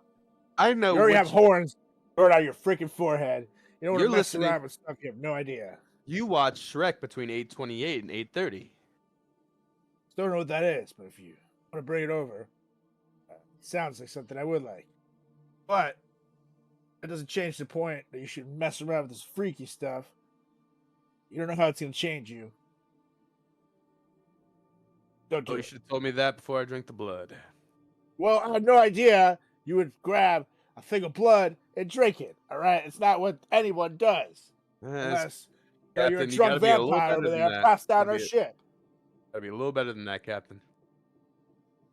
I know. You already which, have horns growing out your freaking forehead. You don't want You're to mess listening- around with stuff you have no idea. You watch Shrek between 8:28 and 8:30. Still don't know what that is, but if you want to bring it over, it sounds like something I would like. But that doesn't change the point that you should mess around with this freaky stuff. You don't know how it's going to change you. Don't do Oh, you it. should have told me that before I drank the blood. Well, I had no idea you would grab a thing of blood and drink it. All right, it's not what anyone does, unless you're a Captain, you drunk gotta be a little vampire better over than there, that. passed out on Gotta our be- ship. Gotta be a little better than that, Captain.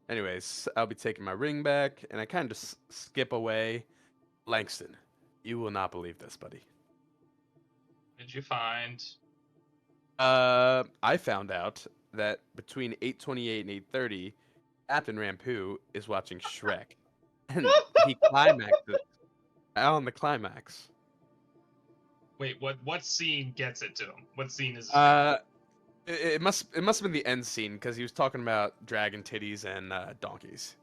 Anyways, I'll be taking my ring back, and I kind of just skip away. Langston, you will not believe this, buddy. Did you find? I found out that between 8:28 and 8:30, Captain Rampu is watching Shrek, and he climaxes on the climax. Wait, what scene gets it to him? What scene is? It must have been the end scene because he was talking about dragon titties and donkeys.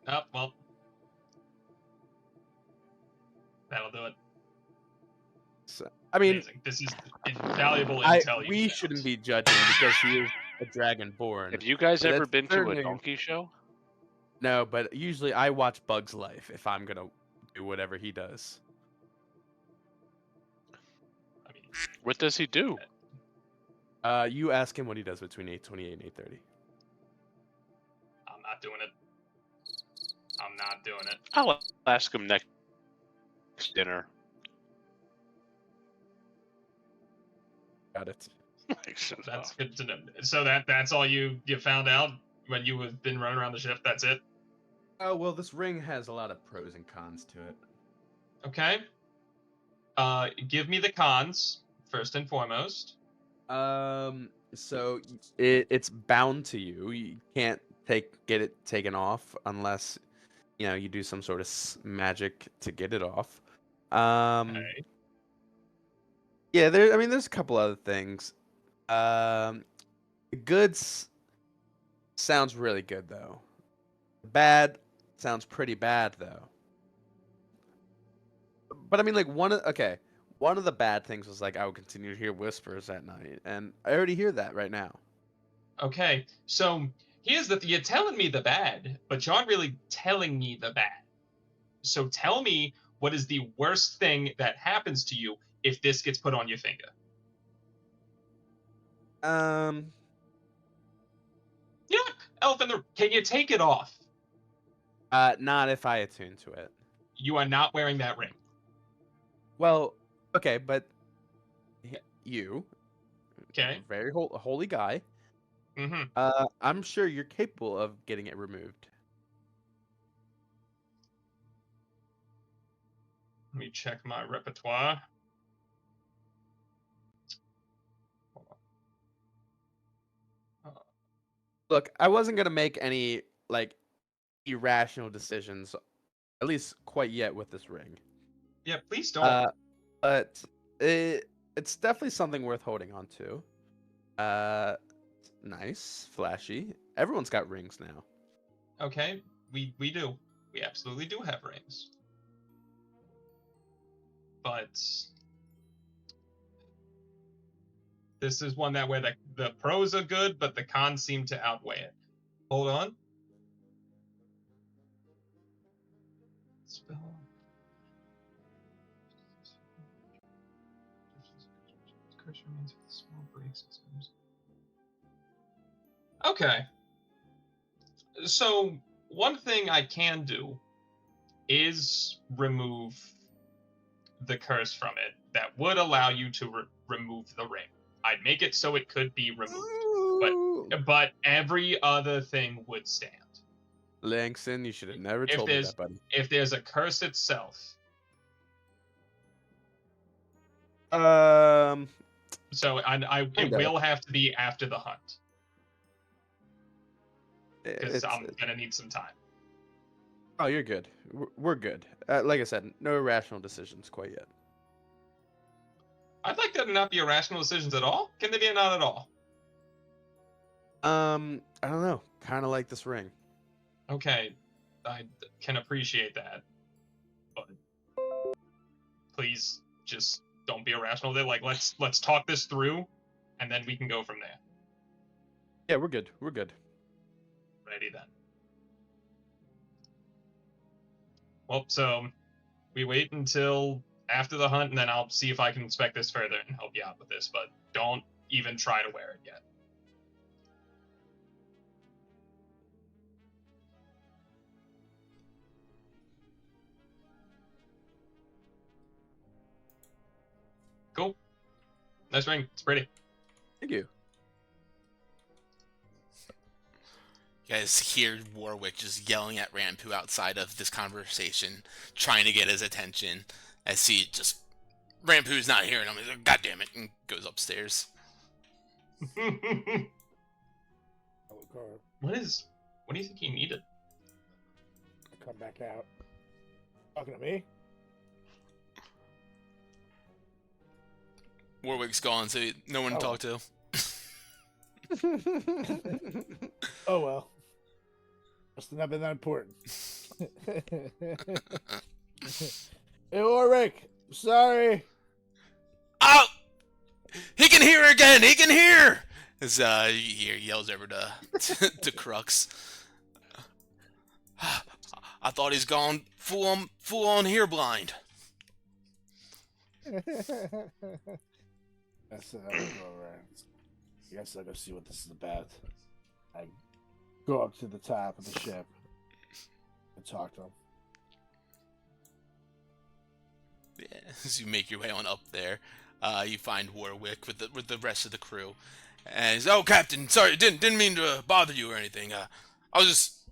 Oh, well, that'll do it. So, I mean, Amazing. This is invaluable intel. we shouldn't be judging because he is a dragonborn. Have you guys But ever it's been to a certainly- donkey show? No, but usually I watch Bug's Life if I'm gonna do whatever he does. I mean, What does he do? You ask him what he does between 8:28 and 8:30. I'm not doing it. I'm not doing it. I'll ask him next dinner. Got it. That's good to know. So that's all you found out when you have been running around the ship. That's it. Oh well, this ring has a lot of pros and cons to it. Okay. Give me the cons first and foremost. So it's bound to you. You can't get it taken off unless you do some sort of magic to get it off. Okay. Yeah, there's a couple other things. The goods sounds really good though. The bad sounds pretty bad though. But I mean, like one one of the bad things was like I would continue to hear whispers at night, and I already hear that right now. Okay, so here's the you're telling me the bad, but you aren't really telling me the bad. So tell me what is the worst thing that happens to you if this gets put on your finger? You know what, Elfin, can you take it off? Not if I attune to it. You are not wearing that ring. Well, okay, but you, Okay. very holy guy. Mm-hmm. I'm sure you're capable of getting it removed. Let me check my repertoire. Hold on. Look, I wasn't gonna make any like irrational decisions, at least quite yet with this ring. Yeah, please don't. But it's definitely something worth holding on to. Nice, flashy. Everyone's got rings now. Okay, we do. We absolutely do have rings. But this is one that where the pros are good, but the cons seem to outweigh it. Hold on. Spell. Okay. So one thing I can do is remove the curse from it that would allow you to remove the ring. I'd make it so it could be removed, but every other thing would stand. Langston, you should have never told me that, buddy. If there's a curse itself. So it will have to be after the hunt. Because I'm gonna need some time. Oh, you're good. We're good. Like I said, no irrational decisions quite yet. I'd like there to not be irrational decisions at all. Can there be a not at all? I don't know. Kind of like this ring. Okay, I can appreciate that, but please just don't be irrational. Like let's talk this through, and then we can go from there. Yeah, we're good. We're good. Ready then. Well, so we wait until after the hunt, and then I'll see if I can inspect this further and help you out with this, but don't even try to wear it yet. Cool. Nice ring. It's pretty. Thank you. You guys hear Warwick just yelling at Rampu outside of this conversation, trying to get his attention, as he just... Rampu's not hearing him. He's like, God damn it, and goes upstairs. What do you think he needed? Come back out. Talking to me? Warwick's gone, so no one to talk to. Oh well. Must have not been that important. Hey Warwick, sorry. Oh! He can hear again! He can hear! As he yells over to Crux. I thought he's gone full on hear blind. That's it. I'll go around. I guess I'll go see what this is about. I go up to the top of the ship and talk to him. Yeah, as you make your way on up there, you find Warwick with the rest of the crew, and he's, "Oh, Captain, sorry, didn't mean to bother you or anything. I was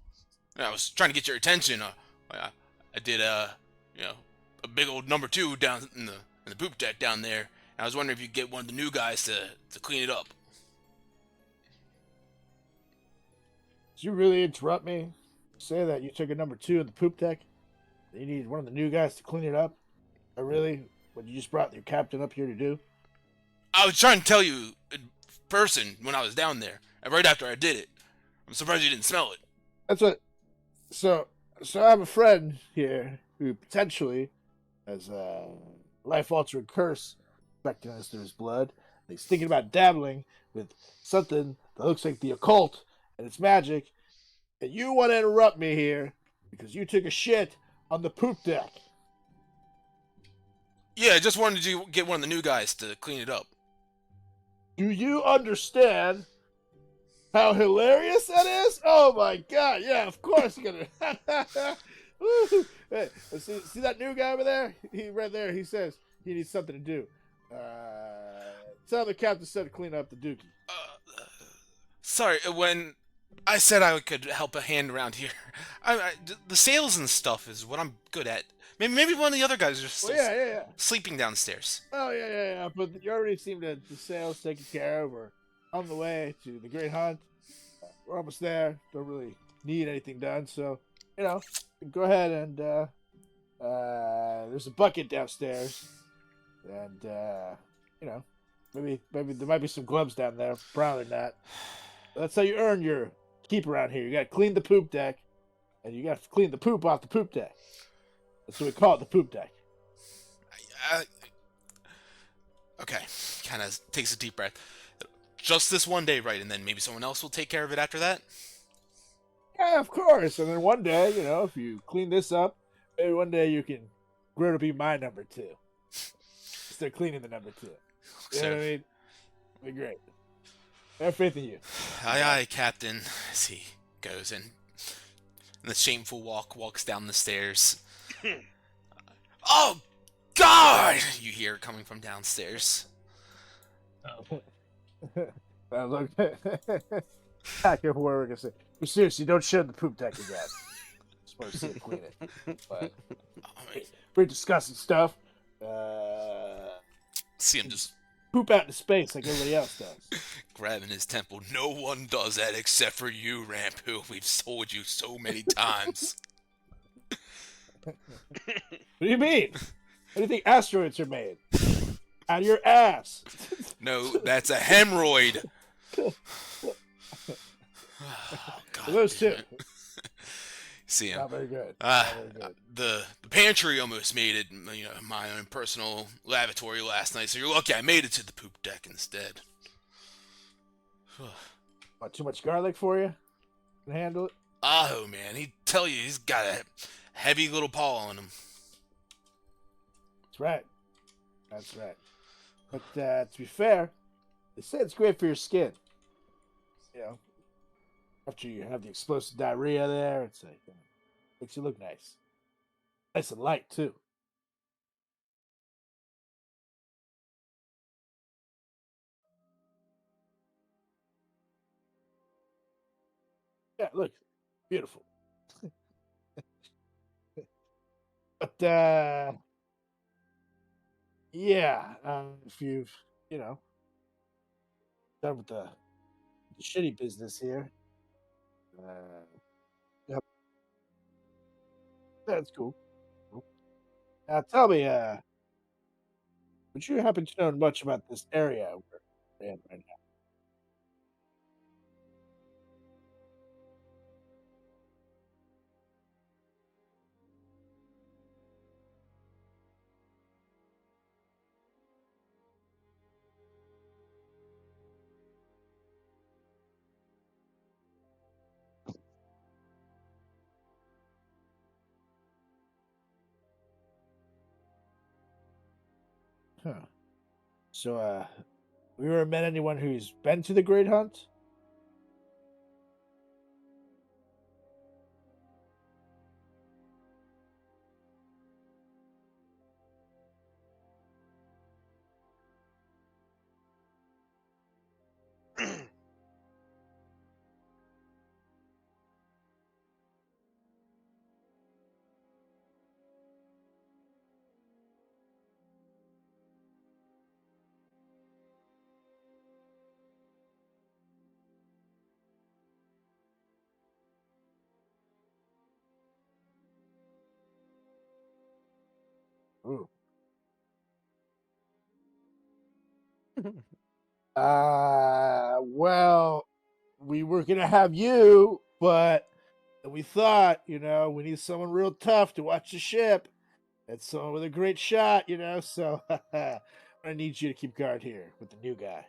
trying to get your attention. I did a big old #2 down in the poop deck down there. And I was wondering if you could get one of the new guys to clean it up." Did you really interrupt me? Say that you took a #2 in the poop deck? You needed one of the new guys to clean it up? Oh, really? What you just brought your captain up here to do? I was trying to tell you in person when I was down there, and right after I did it. I'm surprised you didn't smell it. That's what. So I have a friend here who potentially has life-altering curse affecting us through his blood. And he's thinking about dabbling with something that looks like the occult and it's magic. And you want to interrupt me here because you took a shit on the poop deck. Yeah, I just wanted to get one of the new guys to clean it up. Do you understand how hilarious that is? Oh my god! Yeah, of course you're gonna. Woo. Hey, see that new guy over there? He right there. He says he needs something to do. Tell the captain said to clean up the dookie. Sorry, when I said I could help a hand around here, the sales and stuff is what I'm good at. Maybe one of the other guys are just Yeah. sleeping downstairs. Oh yeah. But you already seem to the sales taken care of. We're on the way to the Great Hunt. We're almost there. Don't really need anything done, so go ahead and there's a bucket downstairs, and maybe there might be some gloves down there. Probably not. That's how you earn your keep around here. You got to clean the poop deck, and you got to clean the poop off the poop deck. That's what we call it, the poop deck. Okay, kind of takes a deep breath. Just this one day, right? And then maybe someone else will take care of it after that? Yeah, of course. And then one day, if you clean this up, maybe one day you can grow to be my number 2. Instead of cleaning the number 2. You know what I mean? It'll be great. I have faith in you. Aye, Captain. As he goes in the shameful walks down the stairs. Oh, God! You hear it coming from downstairs. Look, back up where we're gonna say. Seriously, don't shit on the poop deck again. Just want to see it clean it. But pretty disgusting stuff. See him just poop out into space like everybody else does. Grabbing his temple. No one does that except for you, Rampu. We've told you so many times. What do you mean? How do you think asteroids are made? Out of your ass. No, that's a hemorrhoid. Oh, God, Those two. See him. Not very good. The pantry almost made it. My own personal lavatory last night. So you're lucky I made it to the poop deck instead. What, too much garlic for you? Can handle it? Oh man, he'd tell you he's got a heavy little paw on him. That's right. That's right. But to be fair, they say it's great for your skin. After you have the explosive diarrhea there, it's like makes you look nice. Nice and light too. Yeah, look, beautiful. But yeah, if you've done with the shitty business here, yep, that's cool. Now tell me, would you happen to know much about this area we're in right now? Huh. So, have you ever met anyone who's been to the Great Hunt? Ooh. Well, we were gonna have you, but we thought, we need someone real tough to watch the ship, It's someone with a great shot, So I need you to keep guard here with the new guy,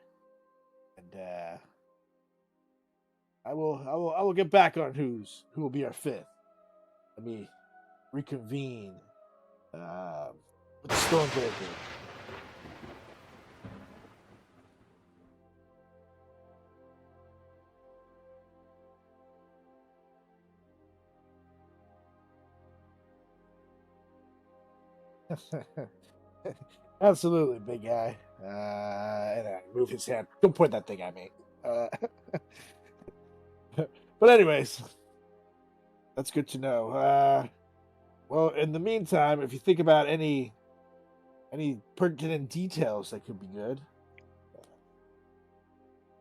and I will get back on who will be our fifth. Let me reconvene with the Stormbreaker. Absolutely, big guy. And I move his hand. Don't point that thing at me. But anyways, that's good to know. Well, in the meantime, if you think about any pertinent details that could be good,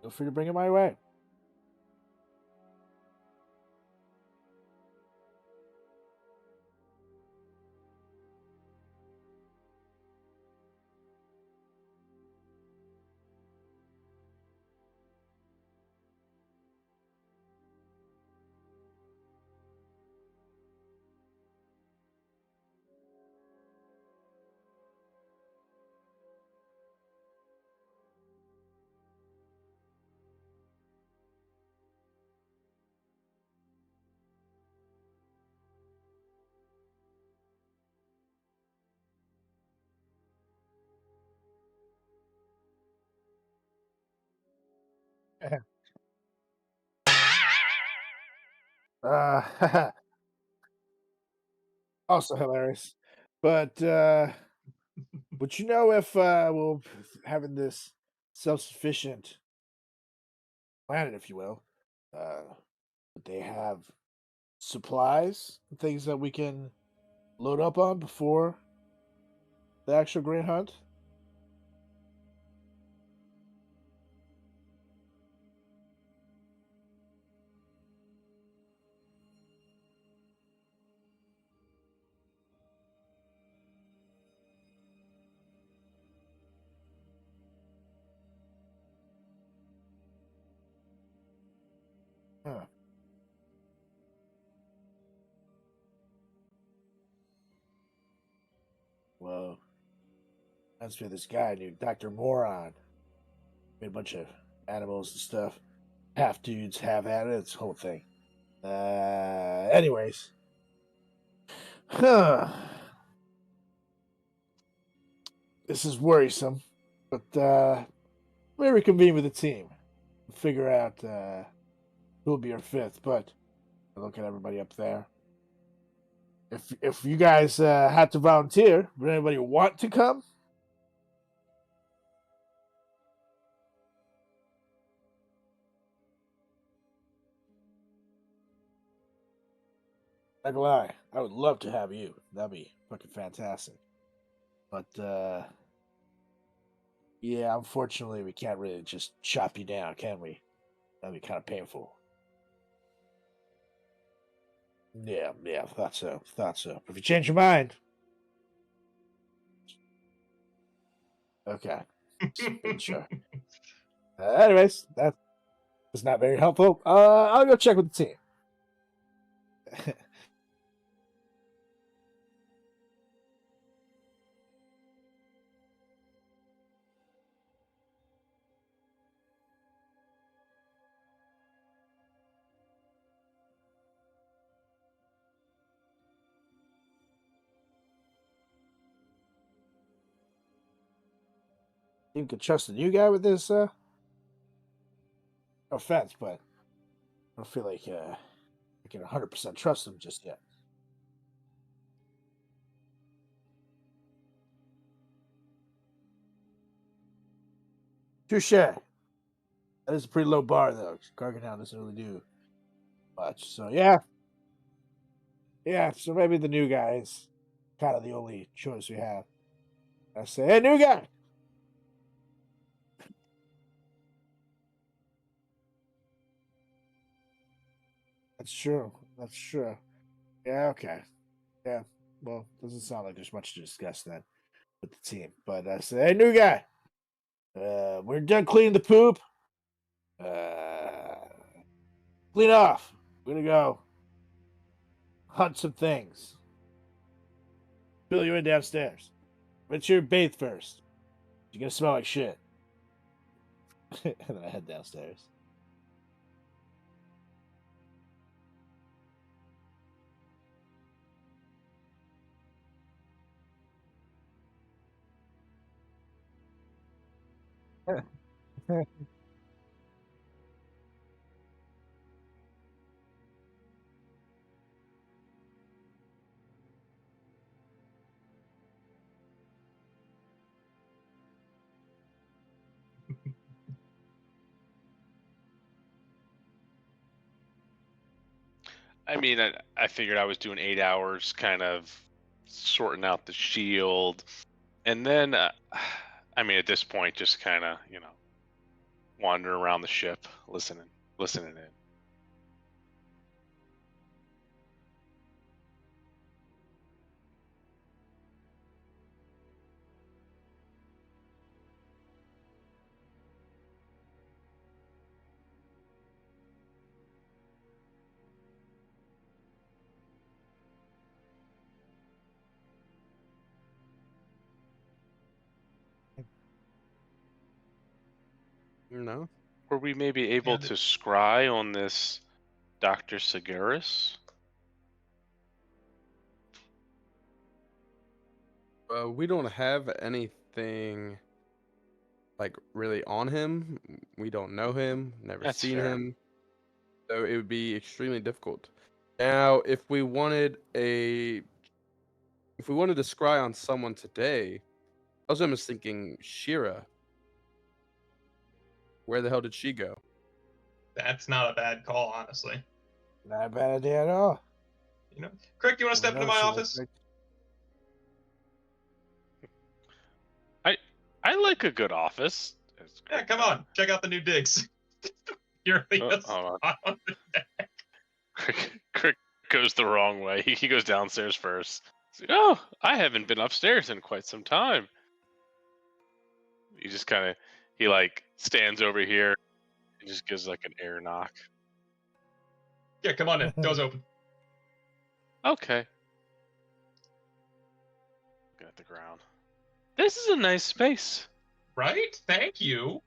feel free to bring it my way. Uh, also hilarious. But if we'll having this self-sufficient planet, if you will, would they have supplies and things that we can load up on before the actual great hunt? Huh. Well, that's where this guy named Dr. Moron made a bunch of animals and stuff. Half dudes, half animals, whole thing. Anyways. Huh. This is worrisome, but let me reconvene with the team and figure out who will be our fifth. But look at everybody up there. If you guys had to volunteer, would anybody want to come? Not gonna lie, I would love to have you. That'd be fucking fantastic. But yeah, unfortunately, we can't really just chop you down, can we? That'd be kind of painful. Yeah, thought so. If you change your mind, okay. Just making sure. Anyways, that was not very helpful. I'll go check with the team. You can trust the new guy with this. No offense, but I don't feel like I can 100% trust him just yet. Touche. That is a pretty low bar, though. Garganow doesn't really do much. So yeah. So maybe the new guy is kind of the only choice we have. I say, hey, new guy. That's true. Yeah. Okay. Yeah. Well, doesn't sound like there's much to discuss then with the team. But I say, hey, new guy. We're done cleaning the poop. Clean off. We're gonna go hunt some things. fill you in downstairs. But you bathe first. You're gonna smell like shit. And then I head downstairs. I mean, I figured I was doing 8 hours, kind of sorting out the shield, and then, I mean, at this point, just kind of, wandering around the ship, listening in. No. Were we maybe able Yeah, to scry on this Dr. Seguris? We don't have anything like really on him. We don't know him, never That's seen fair. him. So it would be extremely difficult. Now, if we wanted to scry on someone today, I was almost thinking Shira. Where the hell did she go? That's not a bad call, honestly. Not a bad idea at all. Crick, do you want to step Never into my seen office? this I like a good office. Yeah, come on. Check out the new digs. You're hold on. Crick goes the wrong way. He goes downstairs first. He's like, oh, I haven't been upstairs in quite some time. He just he like stands over here and just gives like an air knock. Yeah, come on in. Door's open. Okay. Looking at the ground. This is a nice space. Right? Thank you.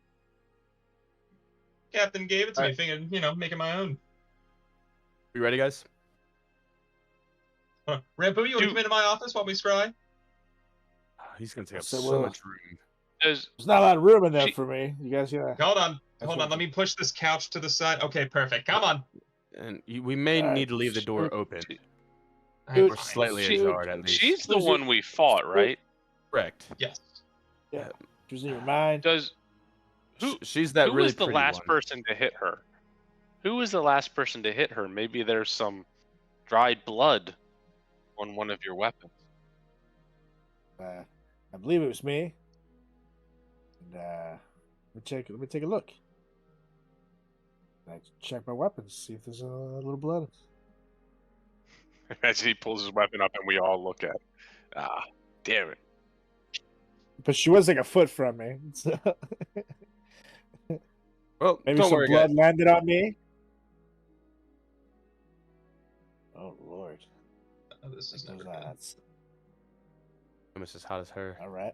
Captain gave it to me, Alright. thinking, making my own. You ready, guys? Rambo, you want to come into my office while we scry? He's gonna take up So, so well, much room. Does There's not a lot of room in there She- for me. You guys gotta. Hold on. That's Hold what on. Let me push this couch to the side. Okay, perfect. Come on. And we may Alright. need to leave the door open. Dude, Or slightly She- ajar, at least. she's the Susie- one we fought, right? Correct. Yes. Yeah. Who's in your mind? Does She's that who really was the pretty last one. person to hit her? Who was the last person to hit her? Maybe there's some dried blood on one of your weapons. I believe it was me. And let me take a look. I check my weapons, see if there's a little blood. As he pulls his weapon up and we all look at it. Ah, damn it. But she was like a foot from me. So Well, maybe don't some worry, blood guys. landed on me. Oh Lord. Oh, this is There's never good. that. Almost as hot as her. All right.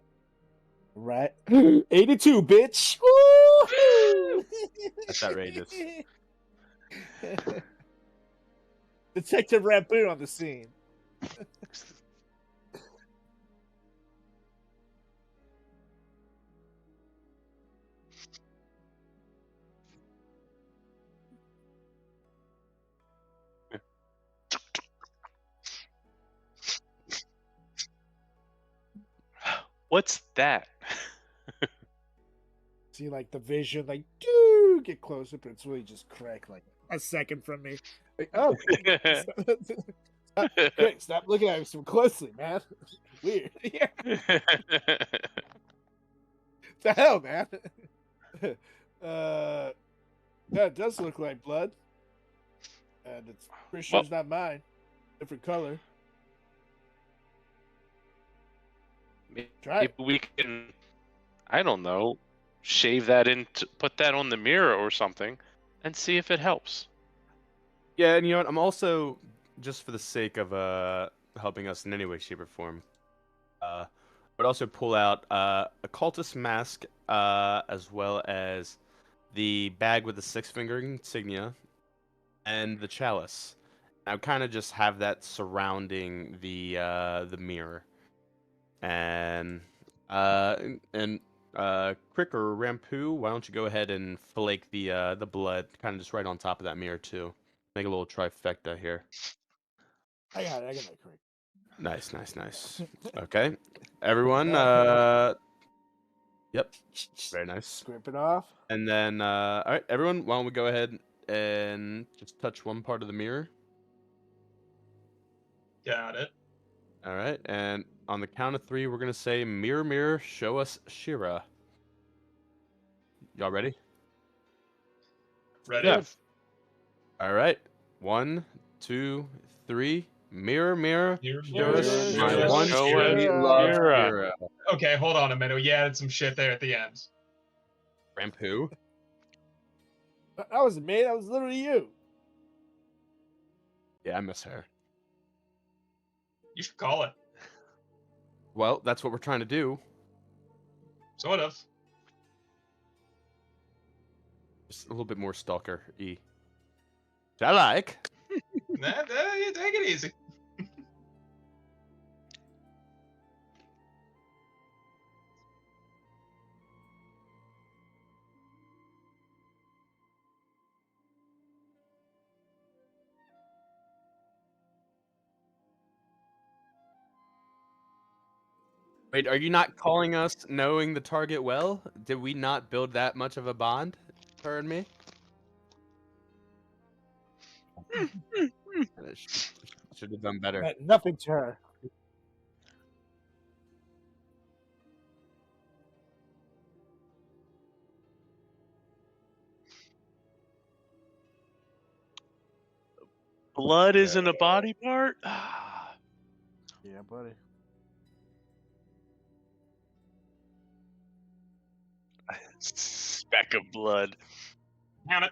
All right. 82, bitch. Woo! That's outrageous. Detective Ramboon on the scene. What's that? See, like the vision, like, do get closer, but it's really just Craig, like a second from me. Like, oh, Craig, stop looking at me so closely, man. Weird. Yeah, the hell, man. That does look like blood, and it's pretty sure it's not mine. Different color. Try Maybe it. we can, I don't know, shave that in, put that on the mirror or something, and see if it helps. Yeah, and you know what? I'm also, just for the sake of helping us in any way, shape, or form, Would also pull out a cultist mask, as well as the bag with the six-finger insignia and the chalice. I would kind of just have that surrounding the mirror, and Crick or Rampu, why don't you go ahead and flake the blood kind of just right on top of that mirror too? Make a little trifecta here. I got it. I got that correct. Nice, nice, nice. Okay, everyone. Yep, very nice. Scrape it off. And then, all right, everyone, why don't we go ahead and just touch one part of the mirror? Got it. All right, and on the count of three, we're gonna say, "Mirror, mirror, show us Shira." Y'all ready? Ready? Yeah. All right, 1, 2, 3. Mirror, mirror, Mirror, show mirror, us show my us one Shira. sweet love, Shira. Shira. Okay, hold on a minute. You added some shit there at the end. Rampu. That wasn't me. That was literally you. Yeah, I miss her. You should call it. Well, that's what we're trying to do. Sort of. Just a little bit more stalker-y. Which I like. You take it easy. Wait, are you not calling us knowing the target well? Did we not build that much of a bond, her and me? Should have done better. Meant nothing to her. Blood isn't a body part? Ah. Yeah, buddy. Speck of blood. Count it.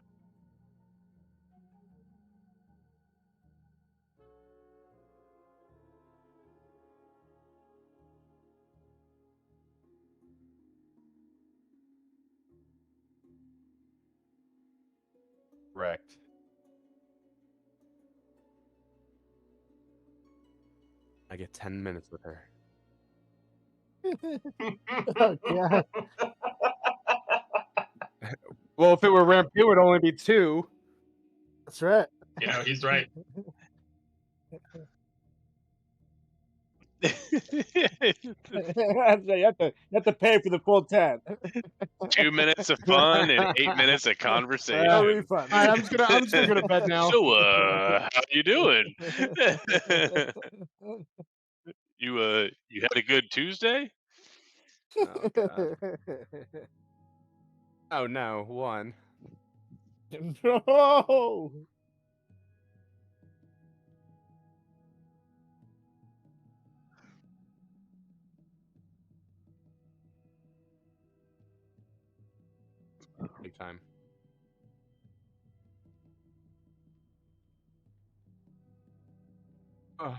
Correct. I get 10 minutes with her. Oh, God. Well, if it were Ramp, it would only be 2. That's right. You know, he's right. You have to pay for the full 10. 2 minutes of fun and 8 minutes of conversation. No refund. All right, I'm just gonna go to bed now. So, how you doing? You had a good Tuesday? Oh, God. Oh no, 1. No. Big time. Oh.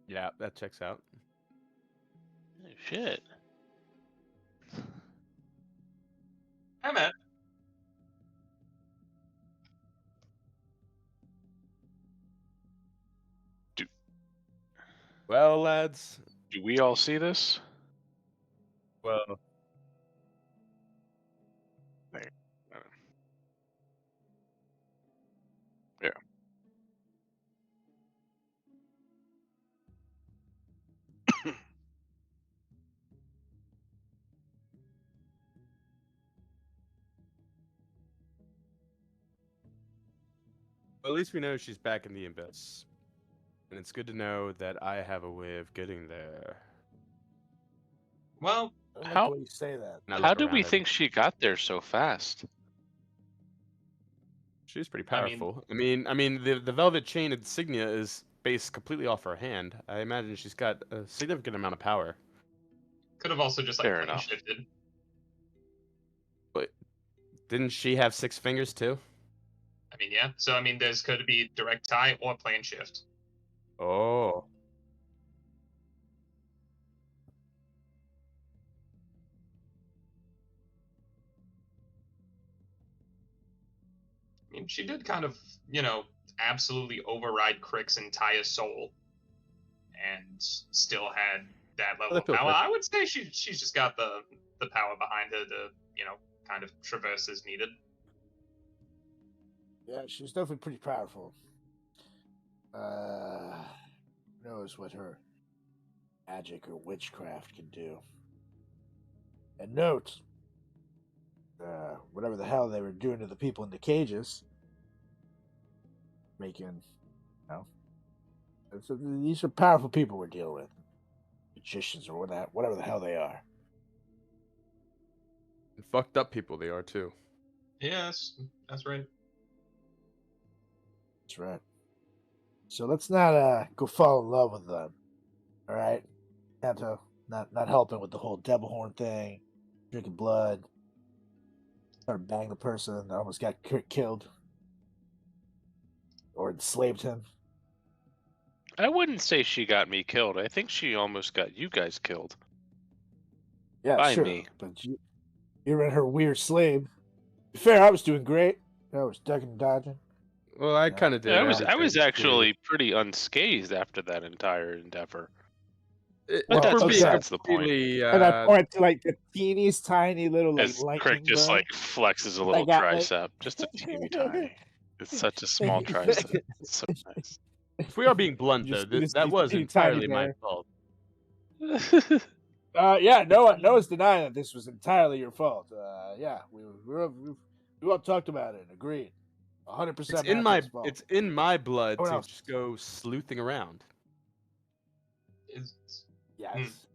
Yeah, that checks out. Oh, shit. Hi, Matt. Well, lads. Do we all see this? Well, Yeah. At least we know she's back in the abyss. And it's good to know that I have a way of getting there. Well, I like How- the way you say that. And I How look do we around think she got there so fast? She's pretty I mean- powerful. I mean, the velvet chain insignia is based completely off her hand. I imagine she's got a significant amount of power. could have also just like Fair plane enough. shifted. But didn't she have 6 fingers too? I mean, yeah. So I mean, there's could be direct tie or plane shift. Oh. I mean, she did kind of, absolutely override Crick's entire soul, and still had that level that of feels power. right. I would say she's just got the power behind her to, kind of traverse as needed. Yeah, she's definitely pretty powerful. Who knows what her magic or witchcraft can do. And note, whatever the hell they were doing to the people in the cages, making, these are powerful people we're dealing with, magicians or whatever the hell they are. And fucked up people they are too. Yes, that's right. That's right. So let's not go fall in love with them. All right, not helping with the whole devil horn thing, drinking blood, started banging the person that almost got killed or enslaved him. I wouldn't say she got me killed. I think she almost got you guys killed. Yeah, By sure. me. But you were in her weird slave. To be fair, I was doing great. I was ducking and dodging. Well, I Yeah. kind of did. I was everything, too. actually pretty unscathed after that entire endeavor. It- But Well, that's for me, okay. besides the point. completely, And I point to like the teeniest tiny little like As lightning Crick just bug. like flexes a little got, like- tricep, just a teeny tiny. It's such a small tricep. It's so nice. if we are being blunt, though, Just- it's that was teeny tiny entirely my there. fault. Yeah, no one's denying that this was entirely your fault. Yeah, we all talked about it and agreed. 100%. Fault. It's in my blood No one to else. just go sleuthing around. Yes.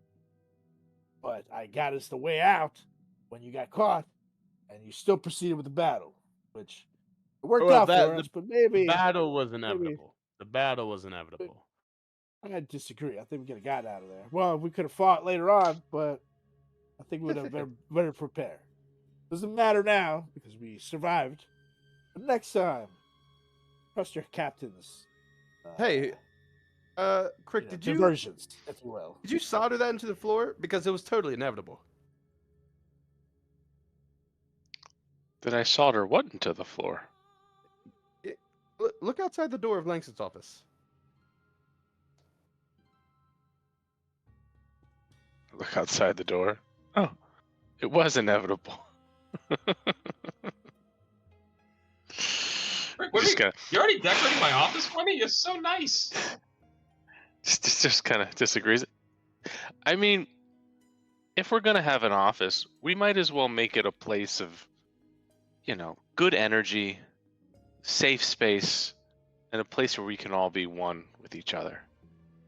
But I got us the way out when you got caught, and you still proceeded with the battle, which it worked Well, out for us. But maybe The battle was inevitable. The battle was inevitable. I disagree. I think we could have got out of there. Well, we could have fought later on, but I think we would have been better prepared. Doesn't matter now because we survived. But next time, trust your captains. Hey, Crick, did you diversions, if you will? did you solder that into the floor? Because it was totally inevitable. Did I solder what into the floor? Look outside the door of Langston's office. Look outside the door. Oh, it was inevitable. Rick, what Just are you, kinda, you're already decorating my office for me? You're so nice. just kind of disagrees. I mean, if we're gonna have an office, we might as well make it a place of, good energy, safe space, and a place where we can all be one with each other.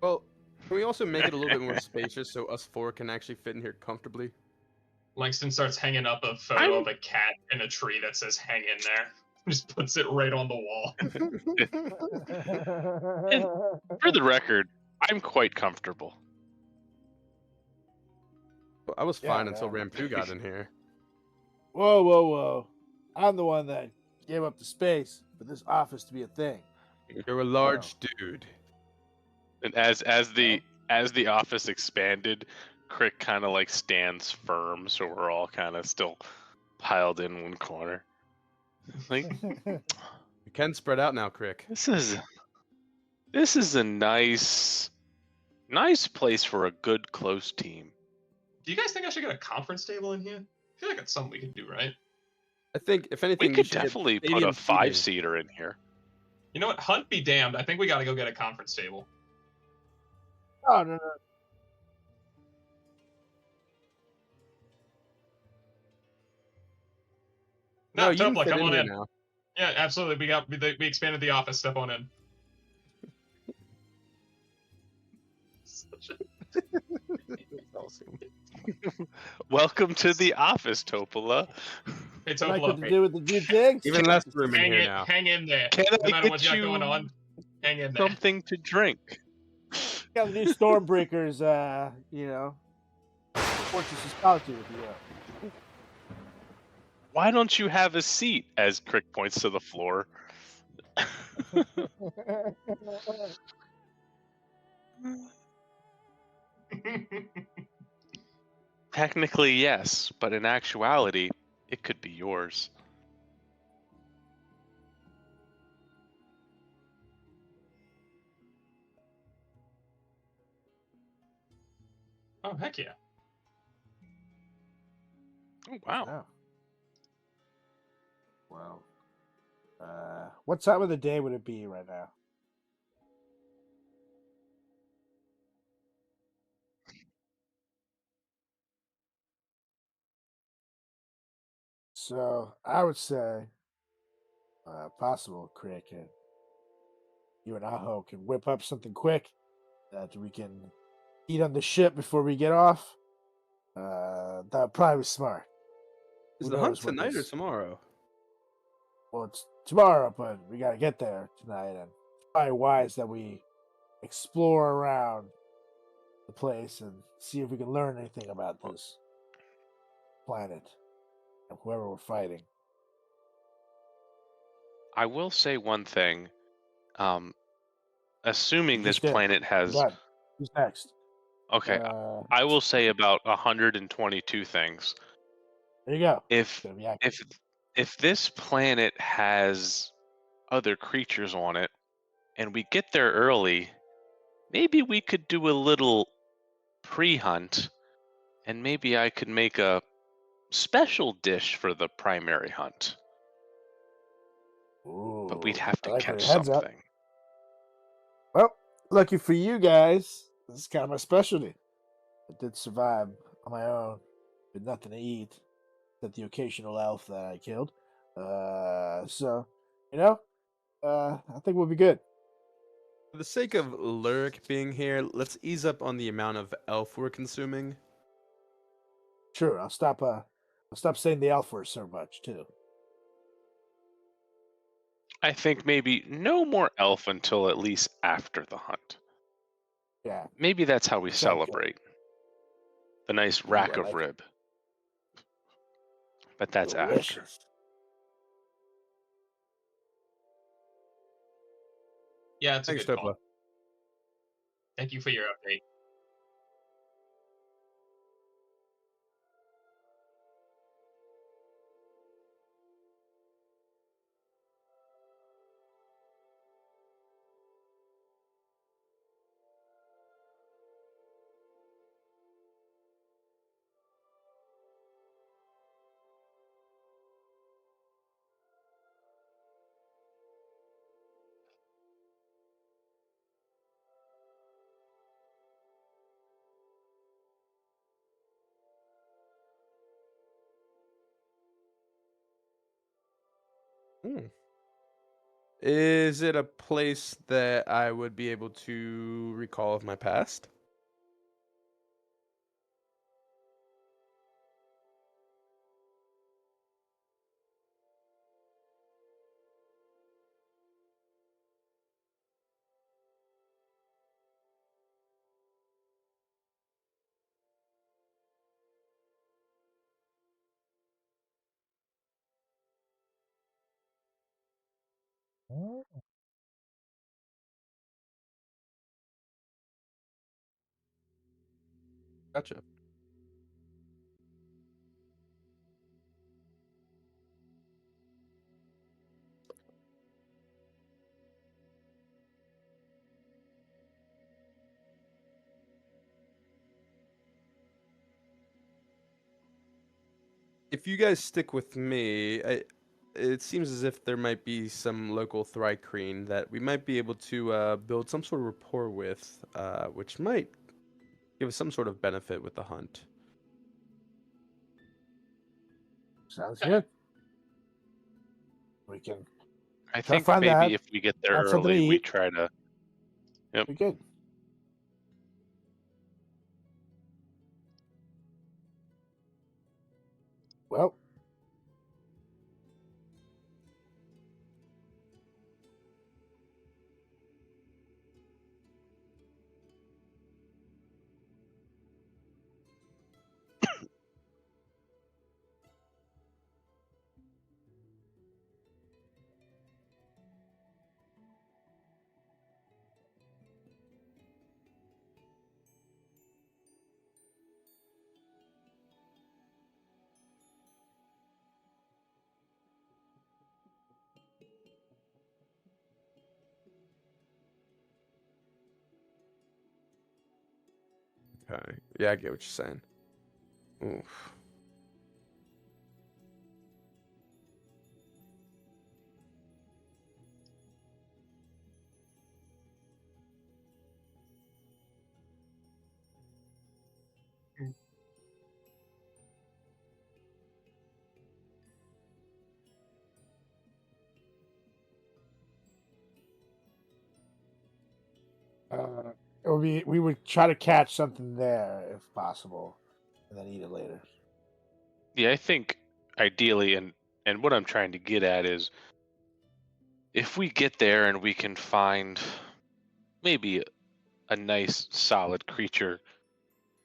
Well, can we also make it a little bit more spacious so us four can actually fit in here comfortably? Langston starts hanging up a photo of a cat in a tree that says "Hang in there." Just puts it right on the wall. For the record, I'm quite comfortable. I was Yeah, fine until man. Rampu got in here. Whoa. I'm the one that gave up the space for this office to be a thing. You're a large dude. And as the office expanded, Crick kind of like stands firm, so we're all kind of still piled in one corner. Like, You can spread out now, Crick. this is a nice place for a good close team. Do you guys think I should get a conference table in here? I feel like that's something we could do, right? I think if anything, We you could should get definitely put stadium a seating. 5-seater in here. You know what? Hunt be damned. I think we got to go get a conference table. Oh no. No, you Topla, can fit come in on here in. now. Yeah, absolutely. We expanded the office. Step on in. Awesome. Welcome to the office, Topola. Hey, Like what to Topola, do with the new digs? Even less room in here now. hang in there. Can No I matter what get you got going you on, hang in there. something to drink? Got the new Stormbreakers, Fortress of Solitude, if you will. Why don't you have a seat? As Crick points to the floor. Technically, yes, but in actuality, it could be yours. Oh, heck yeah. Oh, wow. Oh. Wow. What time of the day would it be right now? So I would say, possible, Cricket. You and Aho can whip up something quick that we can eat on the ship before we get off. That would probably be smart. Is Who the hunt knows what tonight or this- tomorrow? Well, it's tomorrow, but we gotta get there tonight, and it's probably wise that we explore around the place and see if we can learn anything about this planet and whoever we're fighting. I will say one thing. Assuming You this just did. planet has. Done. Who's next? Okay, I will say about 122 things. There you go. If Gonna be accurate. if this planet has other creatures on it, and we get there early, maybe we could do a little pre-hunt, and maybe I could make a special dish for the primary hunt. But we'd Ooh, have I to like where catch your head's up. something. Well, lucky for you guys, this is kind of my specialty. I did survive on my own with nothing to eat, except the occasional elf that I killed. So, I think we'll be good. For the sake of Lurk being here, let's ease up on the amount of elf we're consuming. Sure, I'll stop. I'll stop saying the elf word so much too. I think maybe no more elf until at least after the hunt. Yeah, Maybe that's how we Sounds good. celebrate. The nice Ooh, rack I of like it. rib. But that's after. Delicious. Yeah, it's a Thanks, good call. Topa. Thank you for your update. Is it a place that I would be able to recall of my past? Gotcha. If you guys stick with me, it seems as if there might be some local Thrycreen that we might be able to build some sort of rapport with, which might give us some sort of benefit with the hunt. Sounds Okay. good. We can I Try to think find maybe that. if we get there Have something to early, we eat. try to. Yep. We're good. Well, Okay. Yeah, I get what you're saying. Oof. it would be. We would try to catch something there if possible, and then eat it later. Yeah, I think ideally, and what I'm trying to get at is, if we get there and we can find maybe a nice solid creature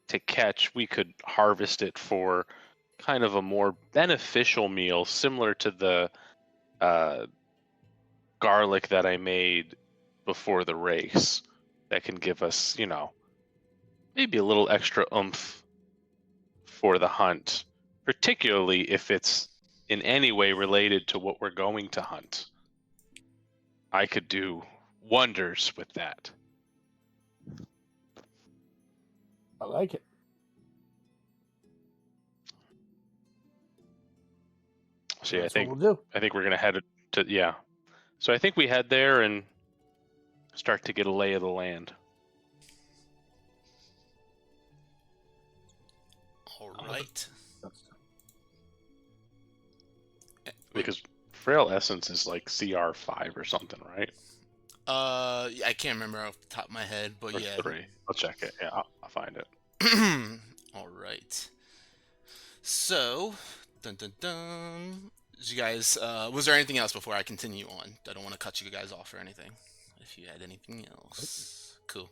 to catch, we could harvest it for kind of a more beneficial meal, similar to the uh, garlic that I made before the race. That can give us, maybe a little extra oomph for the hunt, particularly if it's in any way related to what we're going to hunt. I could do wonders with that. I like it. So yeah, That's what we'll do. I think we're gonna head to yeah. So I think we head there and start to get a lay of the land. All right. Because Frail Essence is like CR5 or something, right? I can't remember off the top of my head, but Or yeah. 3. I'll check it. Yeah, I'll find it. All right. So, dun dun dun. Did you guys, was there anything else before I continue on? I don't want to cut you guys off or anything. If you had anything else, cool.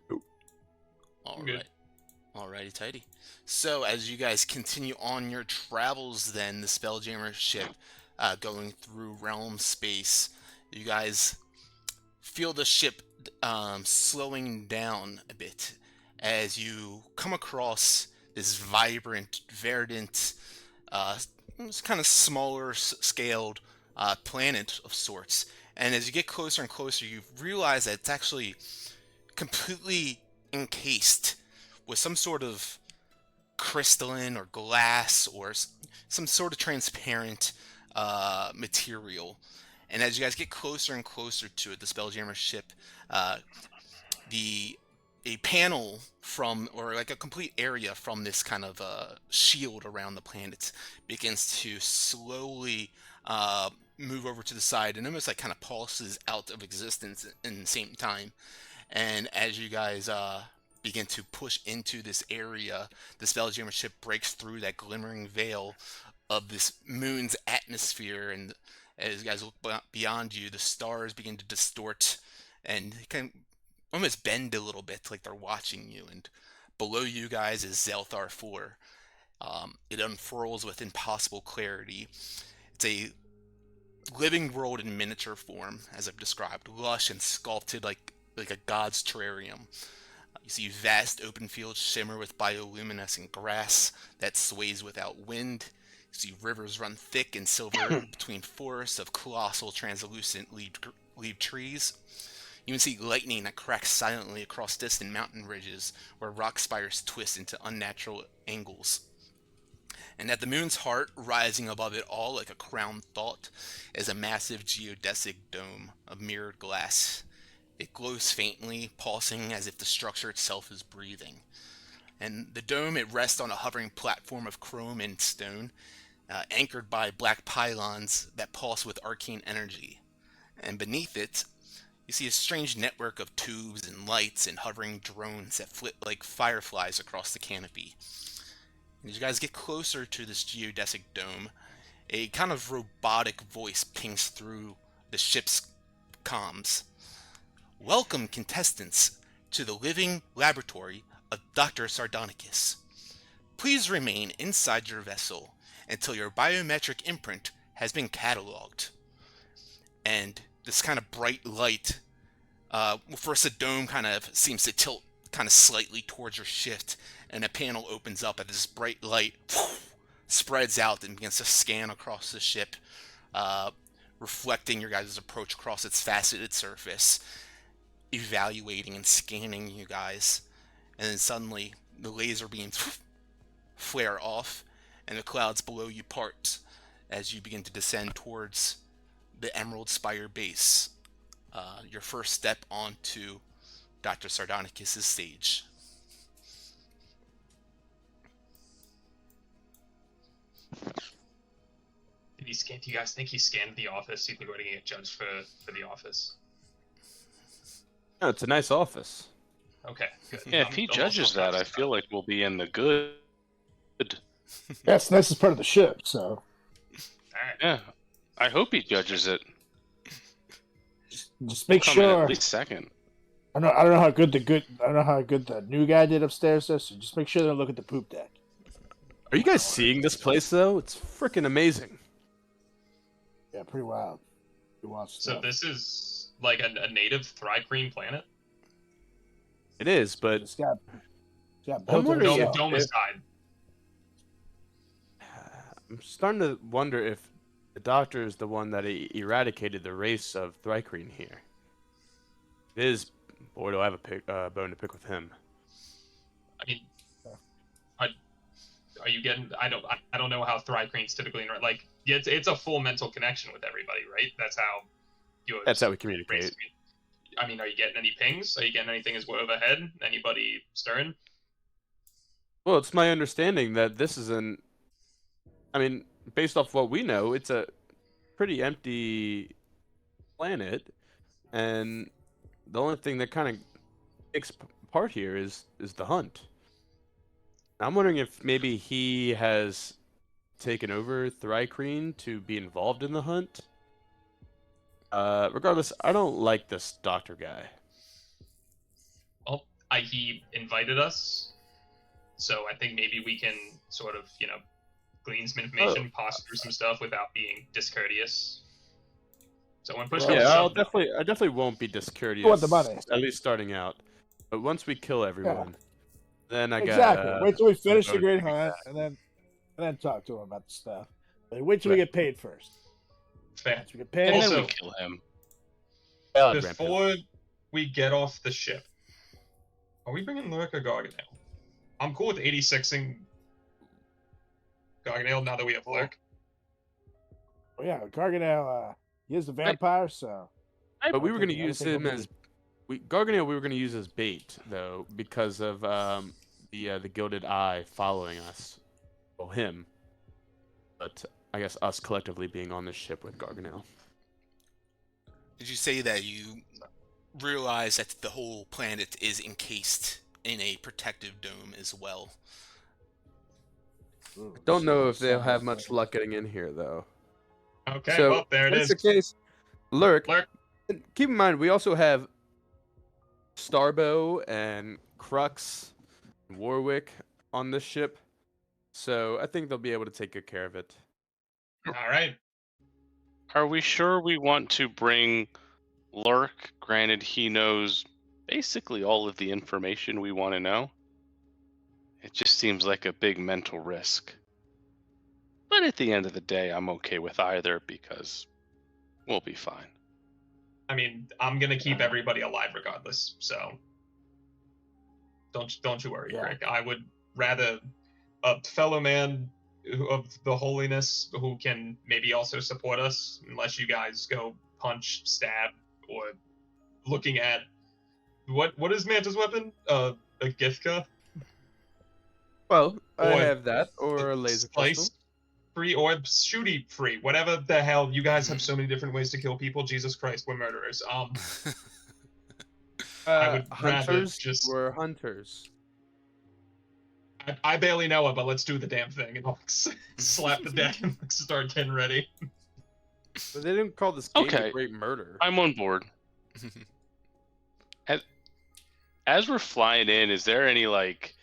Nope. All Good. right. Alrighty, tidy. So, as you guys continue on your travels, then the Spelljammer ship going through realm space, you guys feel the ship slowing down a bit as you come across this vibrant, verdant, kind of smaller scaled planet of sorts. And as you get closer and closer, you realize that it's actually completely encased with some sort of crystalline or glass or some sort of transparent material. And as you guys get closer and closer to it, the Spelljammer ship, a panel from, or like a complete area from this kind of shield around the planet begins to slowly move over to the side and almost like kind of pulses out of existence in the same time. And as you guys begin to push into this area, the Spelljammer ship breaks through that glimmering veil of this moon's atmosphere, and as you guys look beyond you, the stars begin to distort and kind of almost bend a little bit, like they're watching you. And below you guys is Zelthar 4. It unfurls with impossible clarity. It's a living world in miniature form, as I've described, lush and sculpted like a god's terrarium. You see vast open fields shimmer with bioluminescent grass that sways without wind. You see rivers run thick and silver between forests of colossal translucent leaved trees. You can see lightning that cracks silently across distant mountain ridges where rock spires twist into unnatural angles. And at the moon's heart, rising above it all like a crowned thought, is a massive geodesic dome of mirrored glass. It glows faintly, pulsing as if the structure itself is breathing. And the dome, it rests on a hovering platform of chrome and stone, anchored by black pylons that pulse with arcane energy. and beneath it, you see a strange network of tubes and lights and hovering drones that flit like fireflies across the canopy. And as you guys get closer to this geodesic dome, a kind of robotic voice pings through the ship's comms. Welcome, contestants, to the living laboratory of Dr. Sardonicus. Please remain inside your vessel until your biometric imprint has been cataloged. And this kind of bright light, first the dome kind of seems to tilt kind of slightly towards your shift, and a panel opens up and this bright light spreads out and begins to scan across the ship, reflecting your guys' approach across its faceted surface, evaluating and scanning you guys. And then suddenly the laser beams flare off and the clouds below you part as you begin to descend towards the Emerald Spire base, your first step onto Dr. Sardonicus' stage. Did he scan? Do you guys think he scanned the office? Do you think we're going to get judged for the office? No, it's a nice office. Okay, good. Yeah, if he judges that, I feel like we'll be in the good. Yeah, it's the nicest part of the ship, so. All right. Yeah, I hope he judges it. Just make Coming sure. at least second. I don't know how good the new guy did upstairs though, so just make sure they don't look at the poop deck. Are you guys seeing this place though? It's freaking amazing. Yeah, pretty wild. Pretty wild So stuff. this is like a native Thrycreen planet? It is, but It's got I'm built wondering in if- itself. Dome is died. I'm starting to wonder if the Doctor is the one that eradicated the race of Thrycreen here. It is. Boy, do I have a bone to pick with him. I mean, are you getting? I don't know how Thrycreens typically like. It's a full mental connection with everybody, right? That's how you. That's how we communicate. I mean, are you getting any pings? Are you getting anything as we're overhead? Anybody stirring? Well, it's my understanding that this is an. I mean, based off what we know, it's a pretty empty planet, and the only thing that kind of takes part here is the hunt. I'm wondering if maybe he has taken over Thrycreen to be involved in the hunt. Regardless, I don't like this doctor guy. Well, he invited us, so I think maybe we can sort of, glean some information, pass through some stuff without being discourteous. So when push comes to Yeah, shove, I definitely won't be discourteous. You want the money. At least starting out. But once we kill everyone, then I Exactly. got. Wait till we finish the vote great to hunt, and then talk to him about the stuff. But wait till we get paid first. fair. Once we get paid, And then Also- we kill him. Before we get off the ship, are we bringing Lurk or Garganel? I'm cool with 86ing Garganel now that we have Lurk. oh, yeah, Garganel, he is a vampire, so. But we were going to I don't use think him we'll as Garganel. We were going to use as bait though, because of the Gilded Eye following us. Well, him. But I guess us collectively being on this ship with Garganel. Did you say that you realize that the whole planet is encased in a protective dome as well? Don't know if they'll have much luck getting in here though. Okay, So, well, there it if is. that's the case, Lurk. Lurk. Keep in mind, we also have Starbow and Crux and Warwick on this ship. So I think they'll be able to take good care of it. All right. Are we sure we want to bring Lurk? Granted, he knows basically all of the information we want to know. It just seems like a big mental risk. But at the end of the day, I'm okay with either because we'll be fine. I mean, I'm gonna keep everybody alive regardless, so don't you worry, Yeah. Crick. I would rather a fellow man of the holiness who can maybe also support us, unless you guys go punch, stab, or looking at what is Manta's weapon? A Githka? Well, I Or have that or a laser slice. pistol. free or shooty free, whatever the hell. You guys have so many different ways to kill people. Jesus Christ, we're murderers. I would rather Hunters just. were hunters. I barely know it, but let's do the damn thing. And I'll slap the deck and start getting ready. But they didn't call this game Okay. the Great Murder. I'm on board. As we're flying in, is there any like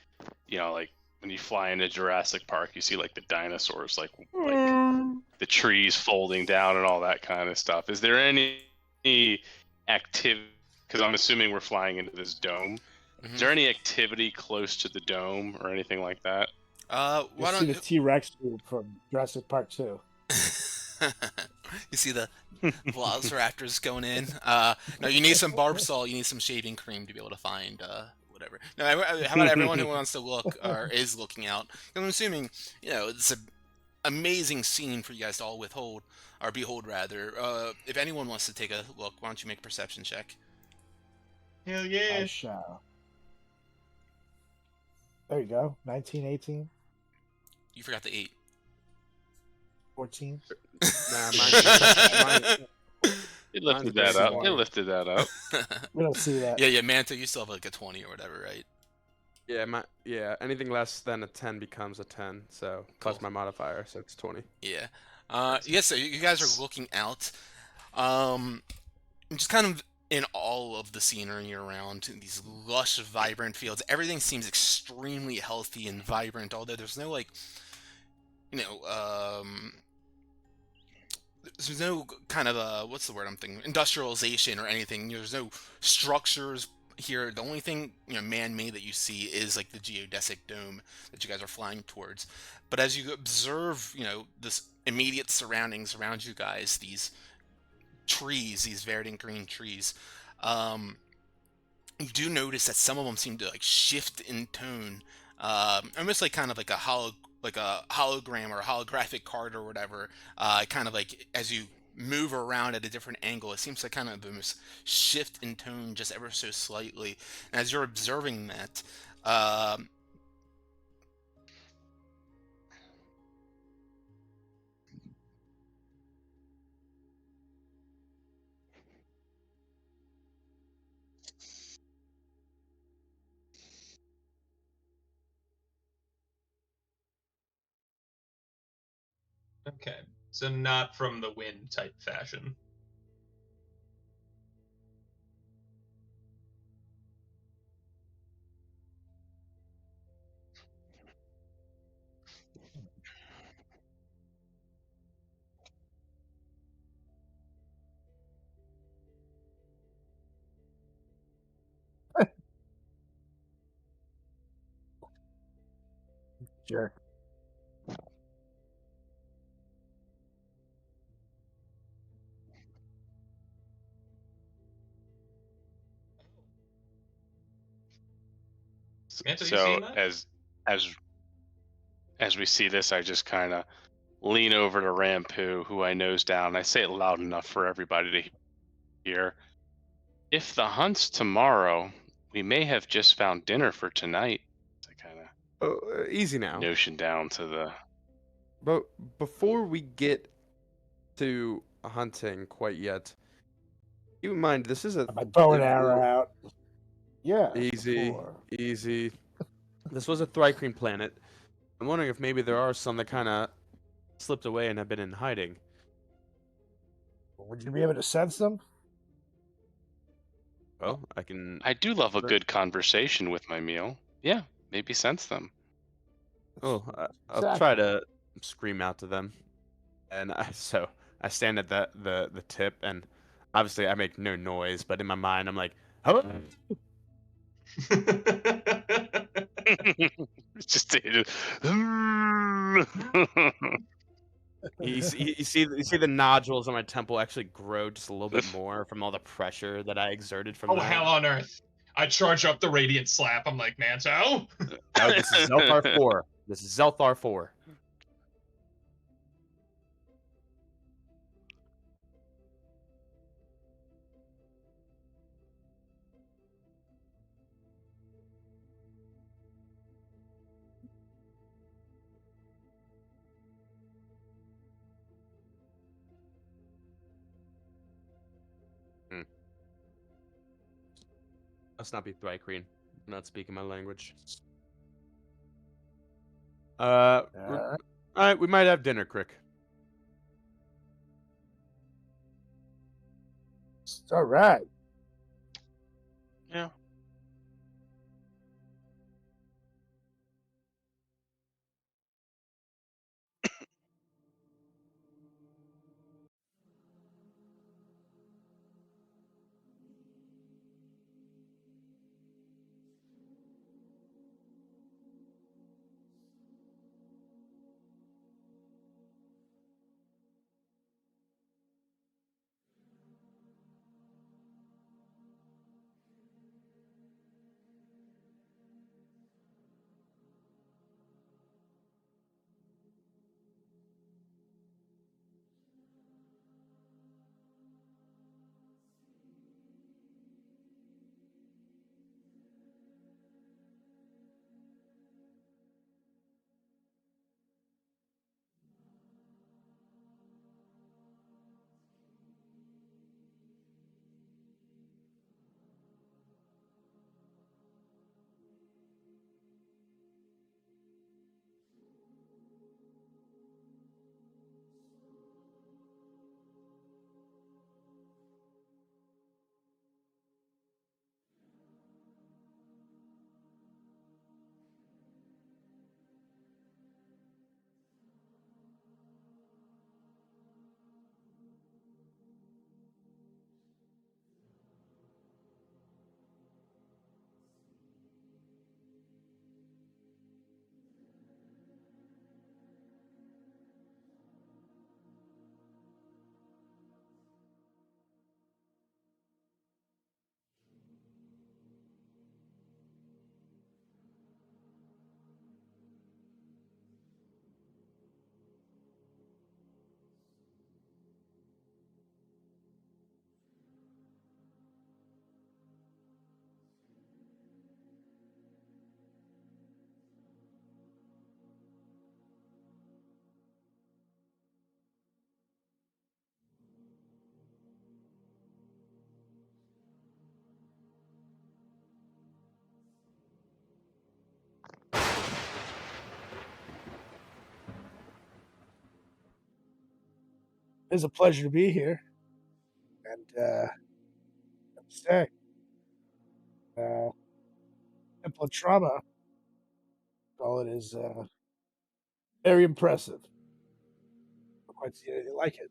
when you fly into Jurassic Park, you see like the dinosaurs, like the trees folding down and all that kind of stuff. Is there any activity? Because I'm assuming we're flying into this dome. Is there any activity close to the dome or anything like that? You Why see don't the T-Rex from Jurassic Park 2. you see the velociraptors going in? No, you need some barb salt. You need some shaving cream to be able to find whatever. No, how about everyone who wants to look or is looking out? I'm assuming it's an amazing scene for you guys to all withhold or behold rather. If anyone wants to take a look, why don't you make a perception check? Hell yeah! I shall. There you go. 19, 18, You forgot the 8. 14. Nah, mine, It lifted Mine's that up. pretty It lifted that up. We don't see that. Yeah, Manta, you still have like a 20 or whatever, right? yeah, anything less than a 10 becomes a 10. So plus Cool. my modifier, so it's 20. Yeah. So you guys are looking out. Just kind of in all of the scenery around these lush, vibrant fields. Everything seems extremely healthy and vibrant, although there's no there's no kind of what's the word I'm thinking? Industrialization or anything. There's no structures here. The only thing man-made that you see is like the geodesic dome that you guys are flying towards. But as you observe, this immediate surroundings around you guys, these trees, these verdant green trees, you do notice that some of them seem to like shift in tone, almost like kind of like a hologram or a holographic card or whatever. Kind of like as you move around at a different angle, it seems to kind of almost shift in tone just ever so slightly. And as you're observing that, Okay, so not from the wind type fashion. Jerk. Manta, you So seeing that? as we see this, I just kind of lean over to Rampu, who I nose down. I say it loud enough for everybody to hear. If the hunt's tomorrow, we may have just found dinner for tonight. I kind of Easy now. notion down to the. But before we get to hunting quite yet, keep in mind this is a My bow and arrow out. Yeah. easy. Sure. This was a Thri-Kreen planet. I'm wondering if maybe there are some that kind of slipped away and have been in hiding. Would you be able to sense them? Well, I can. I do love a Sure. good conversation with my meal. Yeah, maybe sense them. Oh, I'll Exactly. try to scream out to them, and so I stand at the tip, and obviously I make no noise, but in my mind I'm like, "Huh?" It's just You see the nodules on my temple actually grow just a little bit more from all the pressure that I exerted from Oh, that. hell on earth. I charge up the radiant slap. I'm like, Manto. No, this is Zelthar 4. This is Zelthar 4. Must not be Thrycreen. I'm not speaking my language. All right, we might have dinner, Crick. All right. Yeah. It's a pleasure to be here. And I'm say, Temple of Trauma, all it is very impressive. I've quite seen anything like it.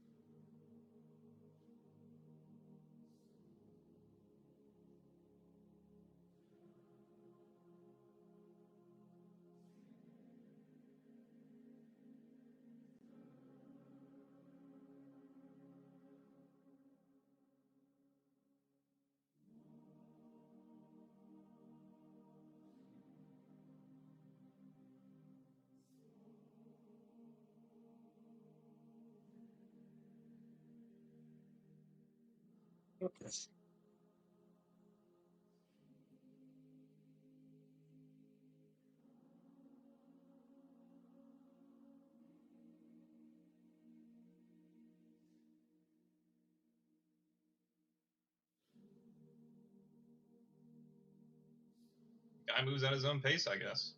Guy moves at his own pace, I guess.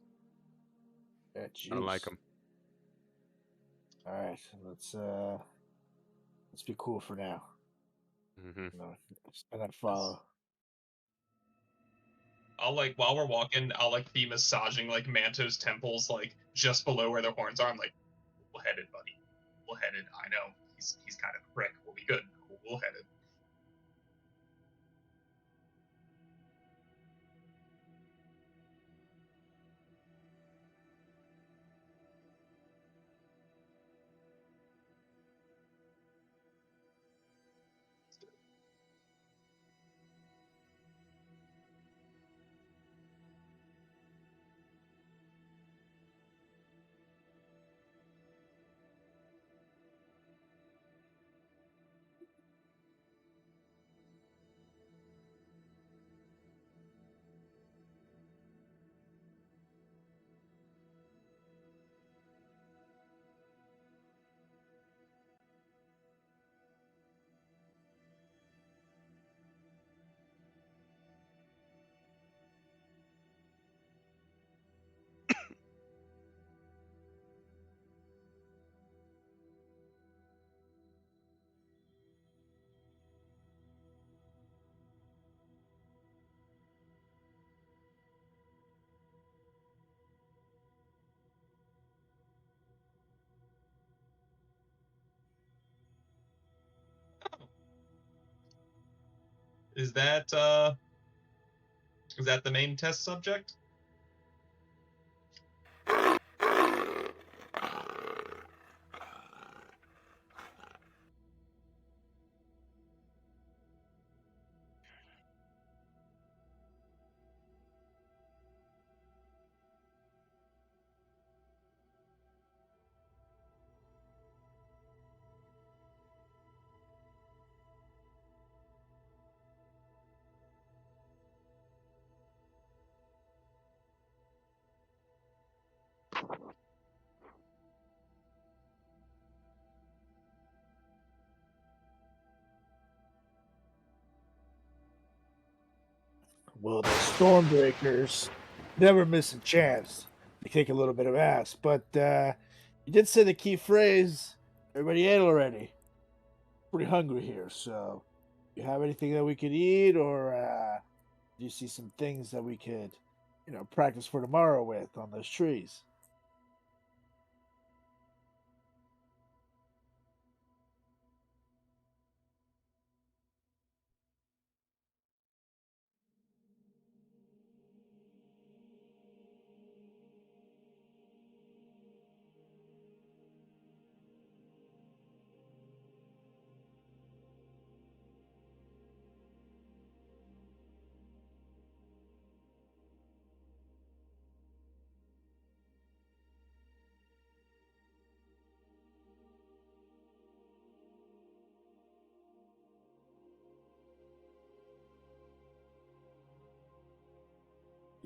Yeah, I don't like juice. him. All right, let's be cool for now. Mm-hmm. No, spend that follow. I'll like while we're walking, I'll like be massaging like Manto's temples, like just below where the horns are. I'm like, cool headed, buddy. Cool headed. I know he's kind of a prick. We'll be good. Cool headed. Is that the main test subject? Well, the Stormbreakers never miss a chance to kick a little bit of ass. But you did say the key phrase. Everybody ate already. Pretty hungry here, so you have anything that we could eat, or do you see some things that we could, practice for tomorrow with on those trees?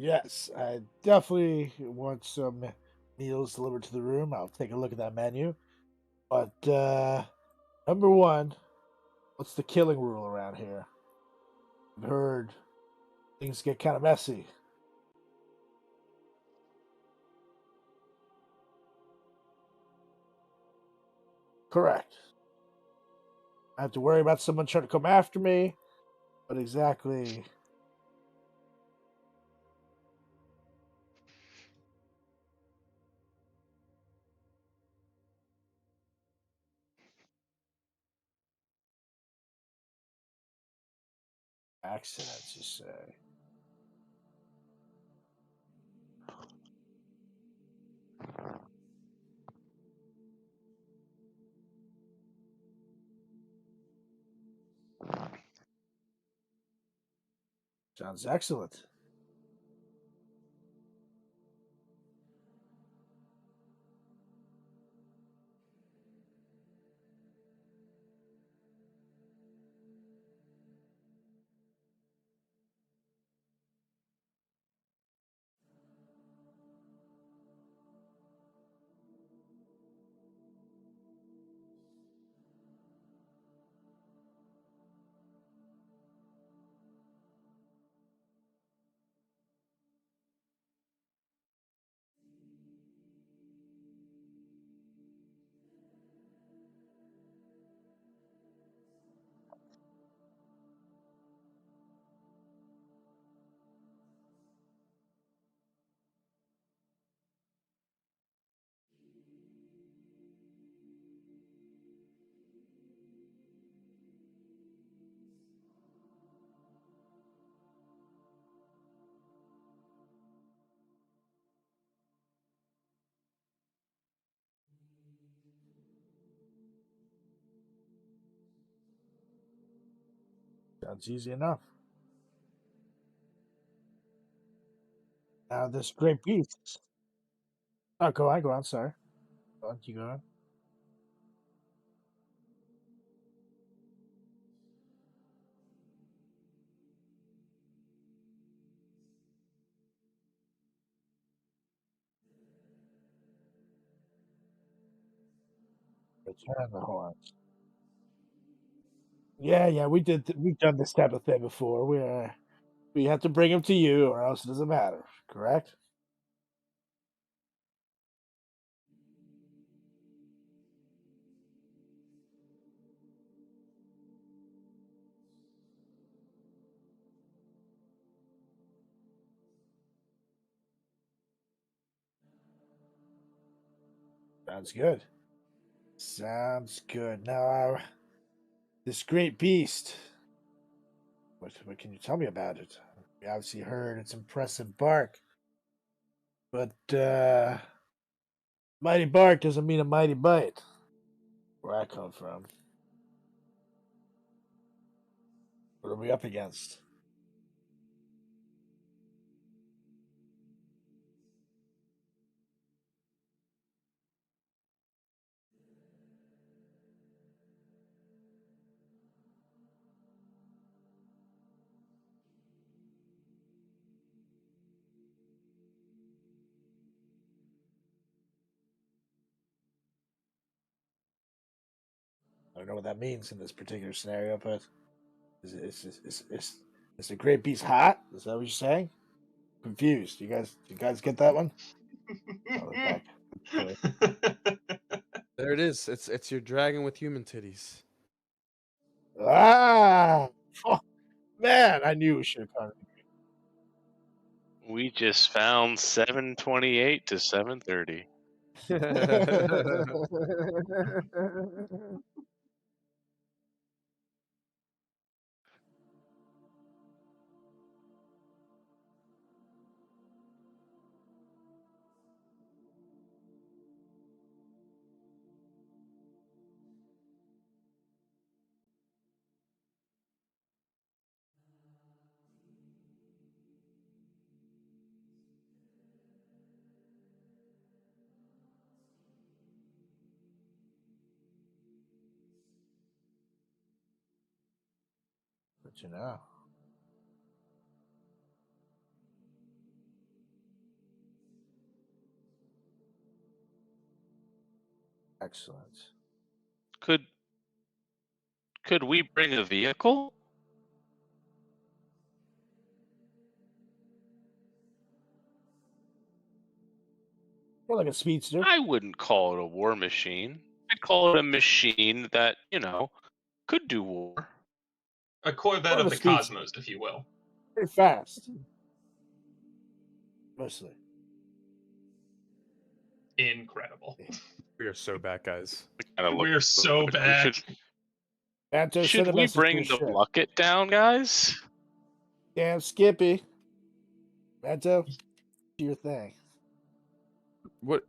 Yes, I definitely want some meals delivered to the room. I'll take a look at that menu. But number one, what's the killing rule around here? I've heard things get kind of messy. Correct. I have to worry about someone trying to come after me, but exactly. Accidents, you say? Sounds excellent. Sounds easy enough. Now, this great beast. Oh, go on, go on. Sorry. Go on, keep going. Return the horns. Yeah, yeah, we did. We've done this type of thing before. We have to bring him to you, or else it doesn't matter. Correct? Sounds good. Sounds good. Now, this great beast. What can you tell me about it? We obviously heard its impressive bark, but mighty bark doesn't mean a mighty bite. Where I come from. What are we up against? I don't know what that means in this particular scenario, but is the great beast hot? Is that what you're saying? Confused. You guys get that one? Oh, back. Sorry. There it is. It's your dragon with human titties. Ah, oh, man! I knew we should have gone. We just found 728 to 730. But you know, excellent. Could we bring a vehicle? More like a speedster. I wouldn't call it a war machine. I'd call it a machine that, could do war. A Corvette More of a the speedster. cosmos, if you will. Pretty fast. Mostly. Incredible. We are so bad, guys. Kinda look- We're so back. Anto, Should send a we message to bring your the ship. bucket down, guys? Damn Skippy. Anto, do your thing. What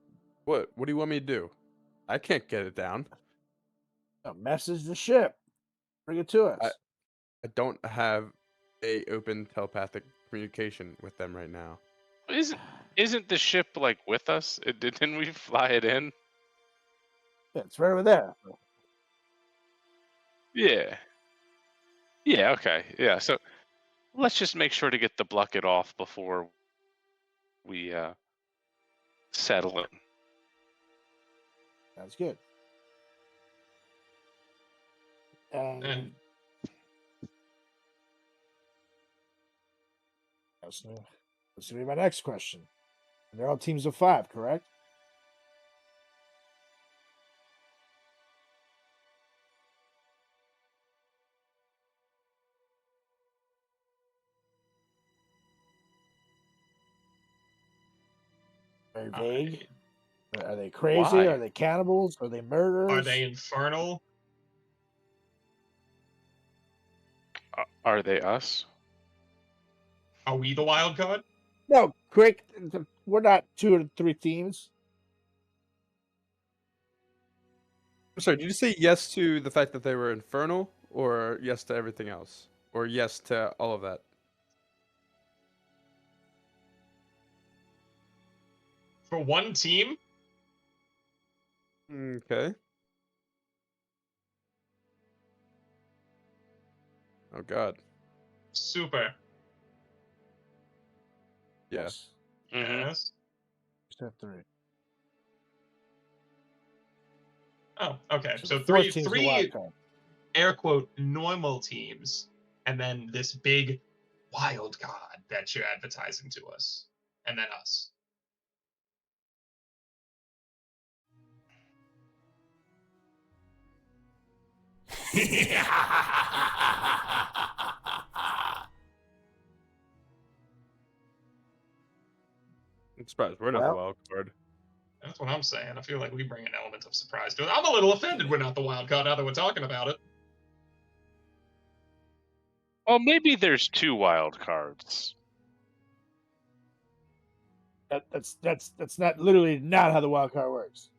do you want me to do? I can't get it down. No, message the ship. Bring it to us. I don't have a open telepathic communication with them right now. Isn't the ship like with us? Didn't we fly it in? Yeah, it's right over there. Yeah. Yeah, okay. Yeah, so let's just make sure to get the bucket off before we settle in. Sounds good. And That's gonna be my next question. And they're all teams of 5, correct? Very vague. Are they crazy? Why? Are they cannibals? Are they murderers? are they infernal? Are they us? Are we the wild card? No, quick. We're not 2 or 3 teams. I'm sorry, did you say yes to the fact that they were infernal, or yes to everything else? Or yes to all of that? For one team? Okay. Oh god. Super. Yes. Mhm. Yes. Just have 3. Oh, okay. So So the fourth three team's the wild three card. air quote normal teams, and then this big wild card that you're advertising to us, and then us. I'm surprised we're not the Well- wild card. That's what I'm saying. I feel like we bring an element of surprise to it. I'm a little offended we're not the wild card now that we're talking about it. Well, maybe there's 2 wild cards. That's not literally not how the wild card works.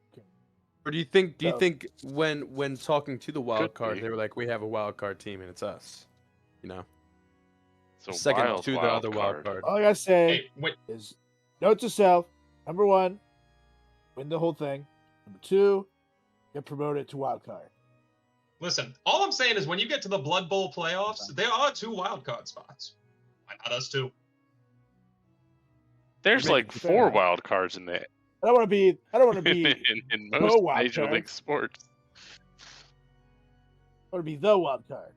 Or do you think So- when talking to the wild Could card, be. they were like, we have a wild card team and it's us, you know? So Second wild, to the wild other wild card. All I gotta say Hey, wait. is note to self: number 1, win the whole thing. Number 2, get promoted to wild card. Listen, all I'm saying is when you get to the Blood Bowl playoffs, there are 2 wildcard spots. Why not us 2? There's Fair like 4 enough. wild cards in the I don't want to be in the most wild Major card. League sports. I want to be the wild card.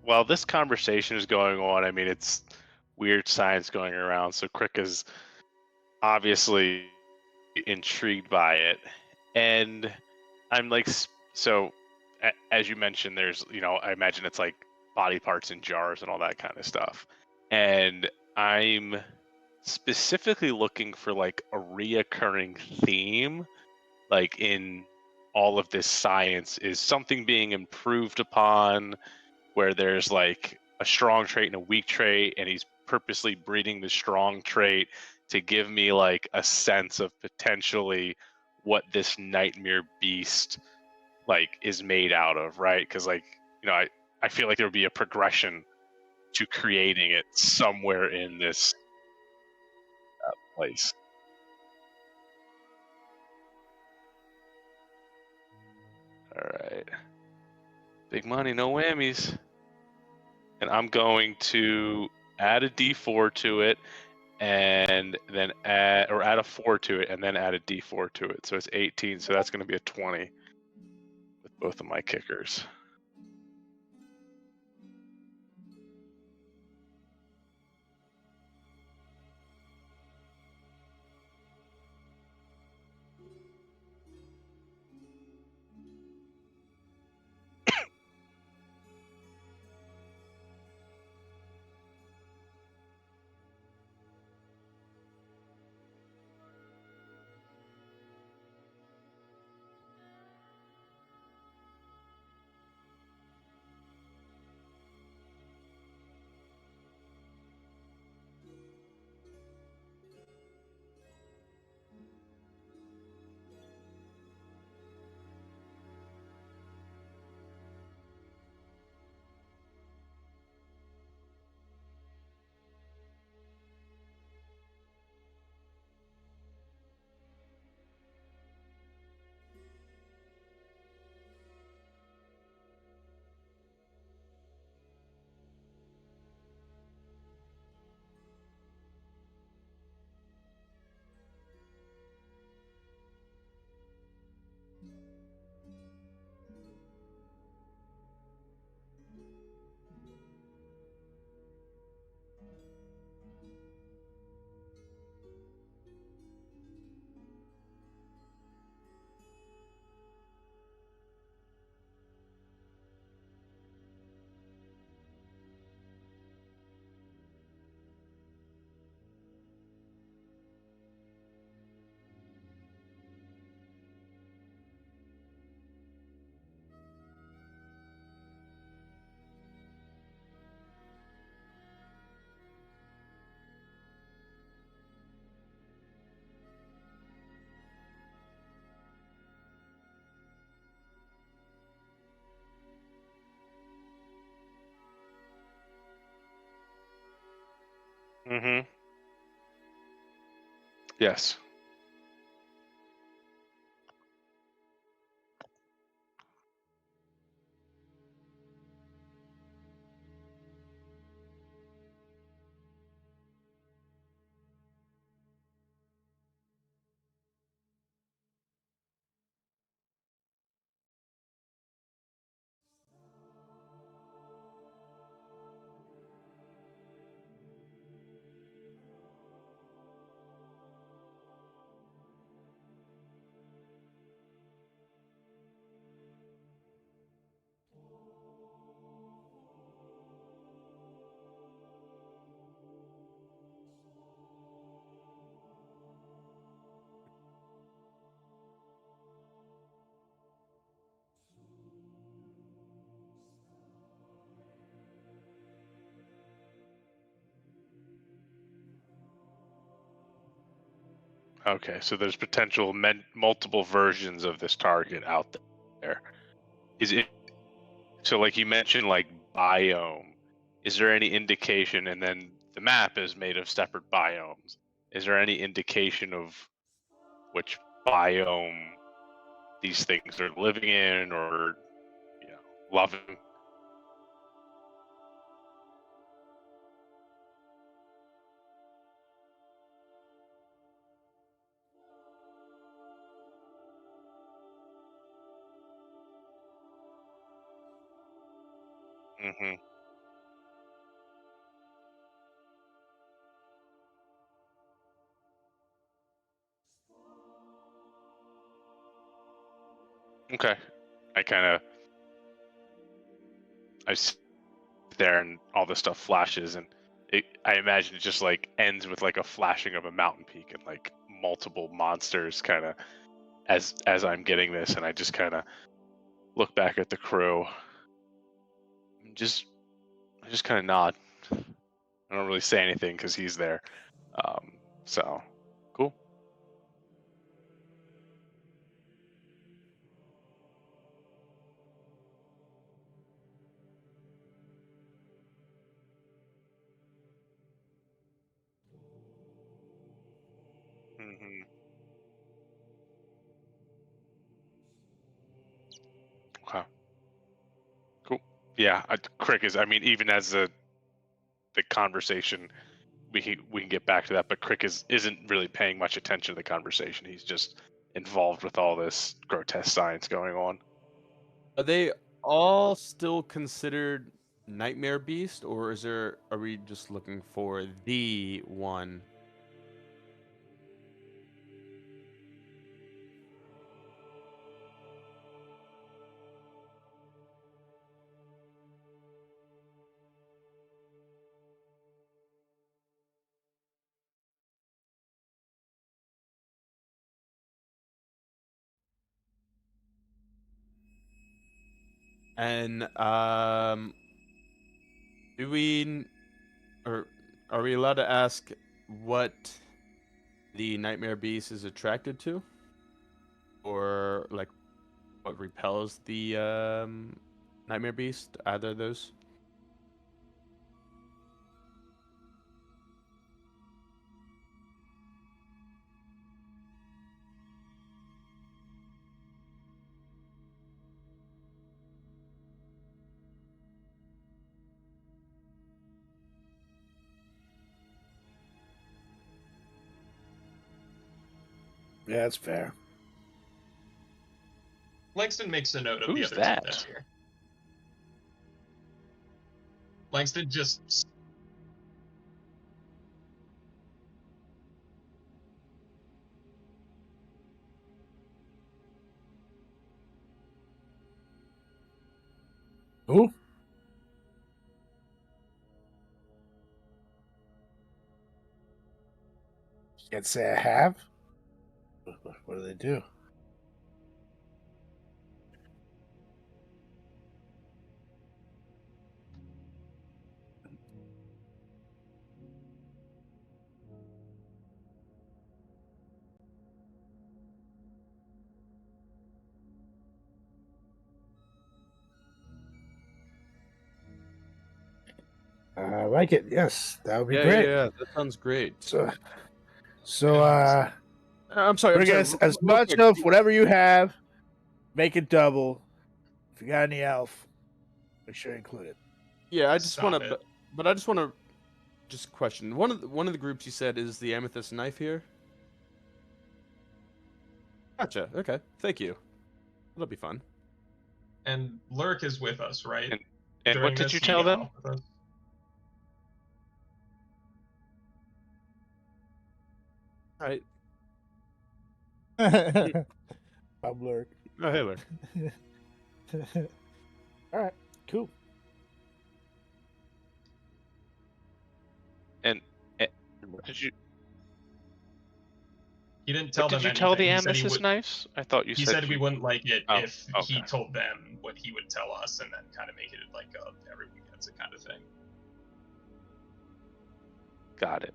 While this conversation is going on, I mean, it's weird science going around. So Crick is obviously intrigued by it, and I'm like, so as you mentioned, there's, I imagine it's like body parts in jars and all that kind of stuff, and I'm specifically looking for like a reoccurring theme, like in all of this science, is something being improved upon, where there's like a strong trait and a weak trait, and he's purposely breeding the strong trait to give me like a sense of potentially what this nightmare beast like is made out of, right? Because like, I feel like there would be a progression to creating it somewhere in this place. All right, big money, no whammies. And I'm going to add a D4 to it, and then add a 4 to it, and then add a D4 to it. So it's 18. So that's going to be a 20 with both of my kickers. Mm-hmm. Yes. Okay, so there's potential multiple versions of this target out there. Is it so? Like you mentioned, like biome. Is there any indication? And then the map is made of separate biomes. Is there any indication of which biome these things are living in, or loving? Mm-hmm. Okay. I sit there and all this stuff flashes, and I imagine it just like ends with like a flashing of a mountain peak and like multiple monsters kind of as I'm getting this, and I just kind of look back at the crew. And I just kind of nod. I don't really say anything because he's there. So cool. Hmm. Okay. Cool. Yeah, Crick is. I mean, even as the conversation, we can get back to that. But Crick isn't really paying much attention to the conversation. He's just involved with all this grotesque science going on. Are they all still considered nightmare beast, or are we just looking for the one? And do we or are we allowed to ask what the nightmare beast is attracted to, or like what repels the nightmare beast? Either of those? Yeah, that's fair. Langston makes a note of Who's the other that? two that's here. Langston just Who? Can't say I have. What do they do? I like it. Yes, that would be great. Yeah. That sounds great. So, I'm sorry. bring us as much quick. of whatever you have. Make it double. If you got any elf, make sure you include it. Yeah, I just want Stop to, it. but I just want to just question one of the groups you said is the amethyst knife here. Gotcha. Okay. Thank you. That'll be fun. and Lurk is with us, right? And During what did this, you he tell can them? help with us. All right. I'm Lurk. Oh, hey, Lurk. All right, cool. And what did you? He didn't tell What did them you anything. tell the He said he amethyst would. knives? I thought you He said said we wouldn't like it Oh, if he okay. told them what he would tell us, and then kind of make it like everyone gets it kind of thing. Got it.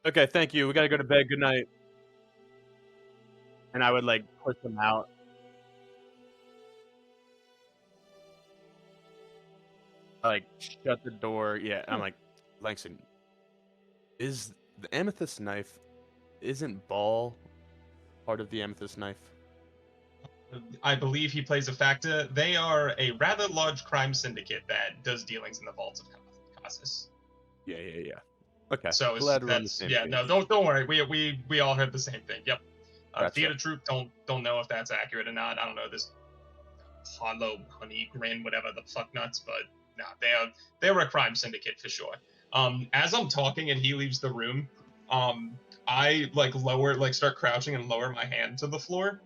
Okay, thank you. We gotta go to bed. Good night. And I would like push him out. I, like shut the door. Yeah, I'm like, Langston, is the amethyst knife? Isn't Ball part of the amethyst knife? I believe he plays a factor. They are a rather large crime syndicate that does dealings in the vaults of Casas. Yeah. Okay. So Glad we're on the that's same yeah. page. No, don't worry. We all heard the same thing. Yep. Gotcha. Theater troupe don't know if that's accurate or not. I don't know this hollow honey grin whatever the fuck nuts, but nah, they're a crime syndicate for sure. As I'm talking and he leaves the room, I start crouching and lower my hand to the floor.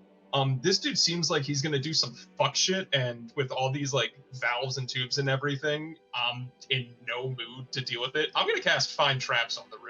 This dude seems like he's gonna do some fuck shit, and with all these like valves and tubes and everything, I'm in no mood to deal with it. I'm gonna cast Find Traps on the room.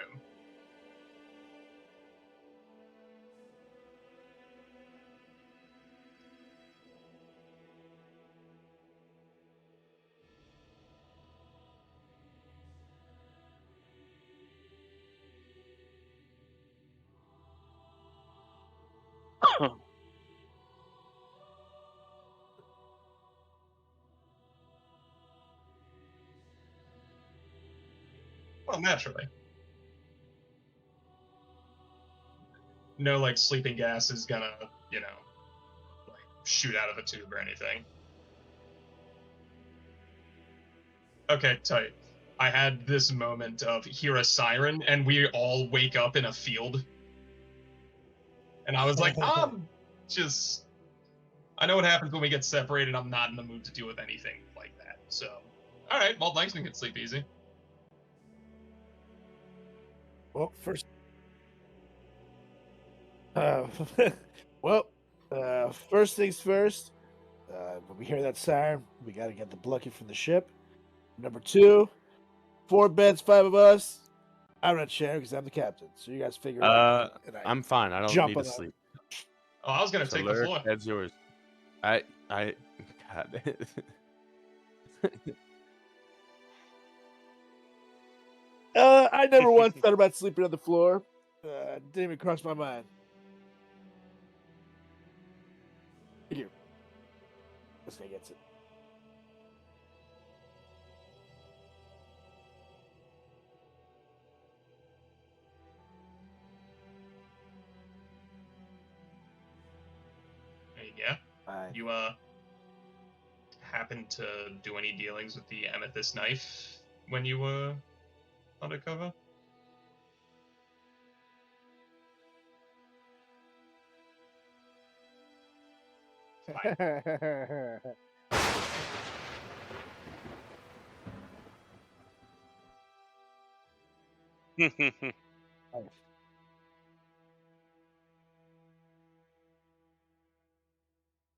Well, naturally. No, like sleeping gas is gonna, like shoot out of a tube or anything. Okay, tight. I had this moment of hear a siren and we all wake up in a field. And I was like, I know what happens when we get separated. I'm not in the mood to deal with anything like that. So, all right, well, Langston can sleep easy. Well, first things first. When we hear that siren, we got to get the bucket from the ship. Number 2, 4 beds, 5 of us. I'm not sharing because I'm the captain. So you guys figure it out. I'm fine. I don't jump need to on that. sleep. Oh, I was gonna take the floor. That's yours. God. I never once thought about sleeping on the floor. Didn't even cross my mind. Here. This guy gets it. Yeah. Fine. You happen to do any dealings with the amethyst knife when you were undercover?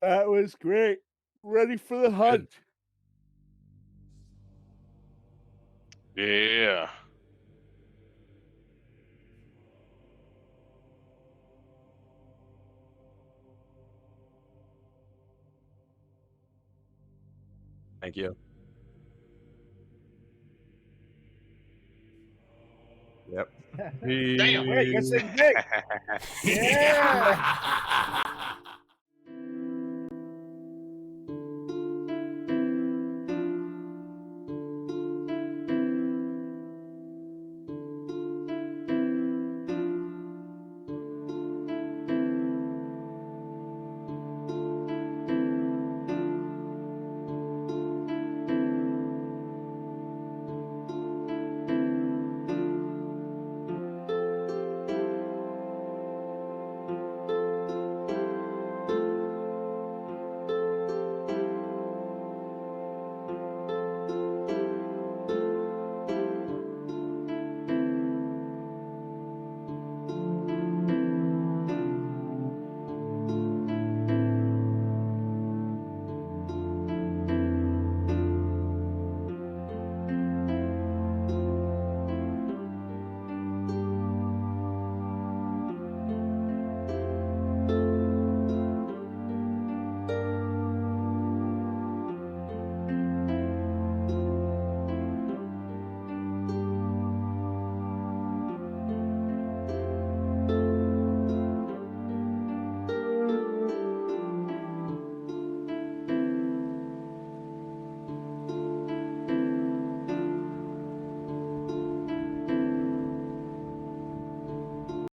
That was great. Ready for the hunt. Yeah. Thank you. Yep. Damn. Wait, you guys saying big. Yeah.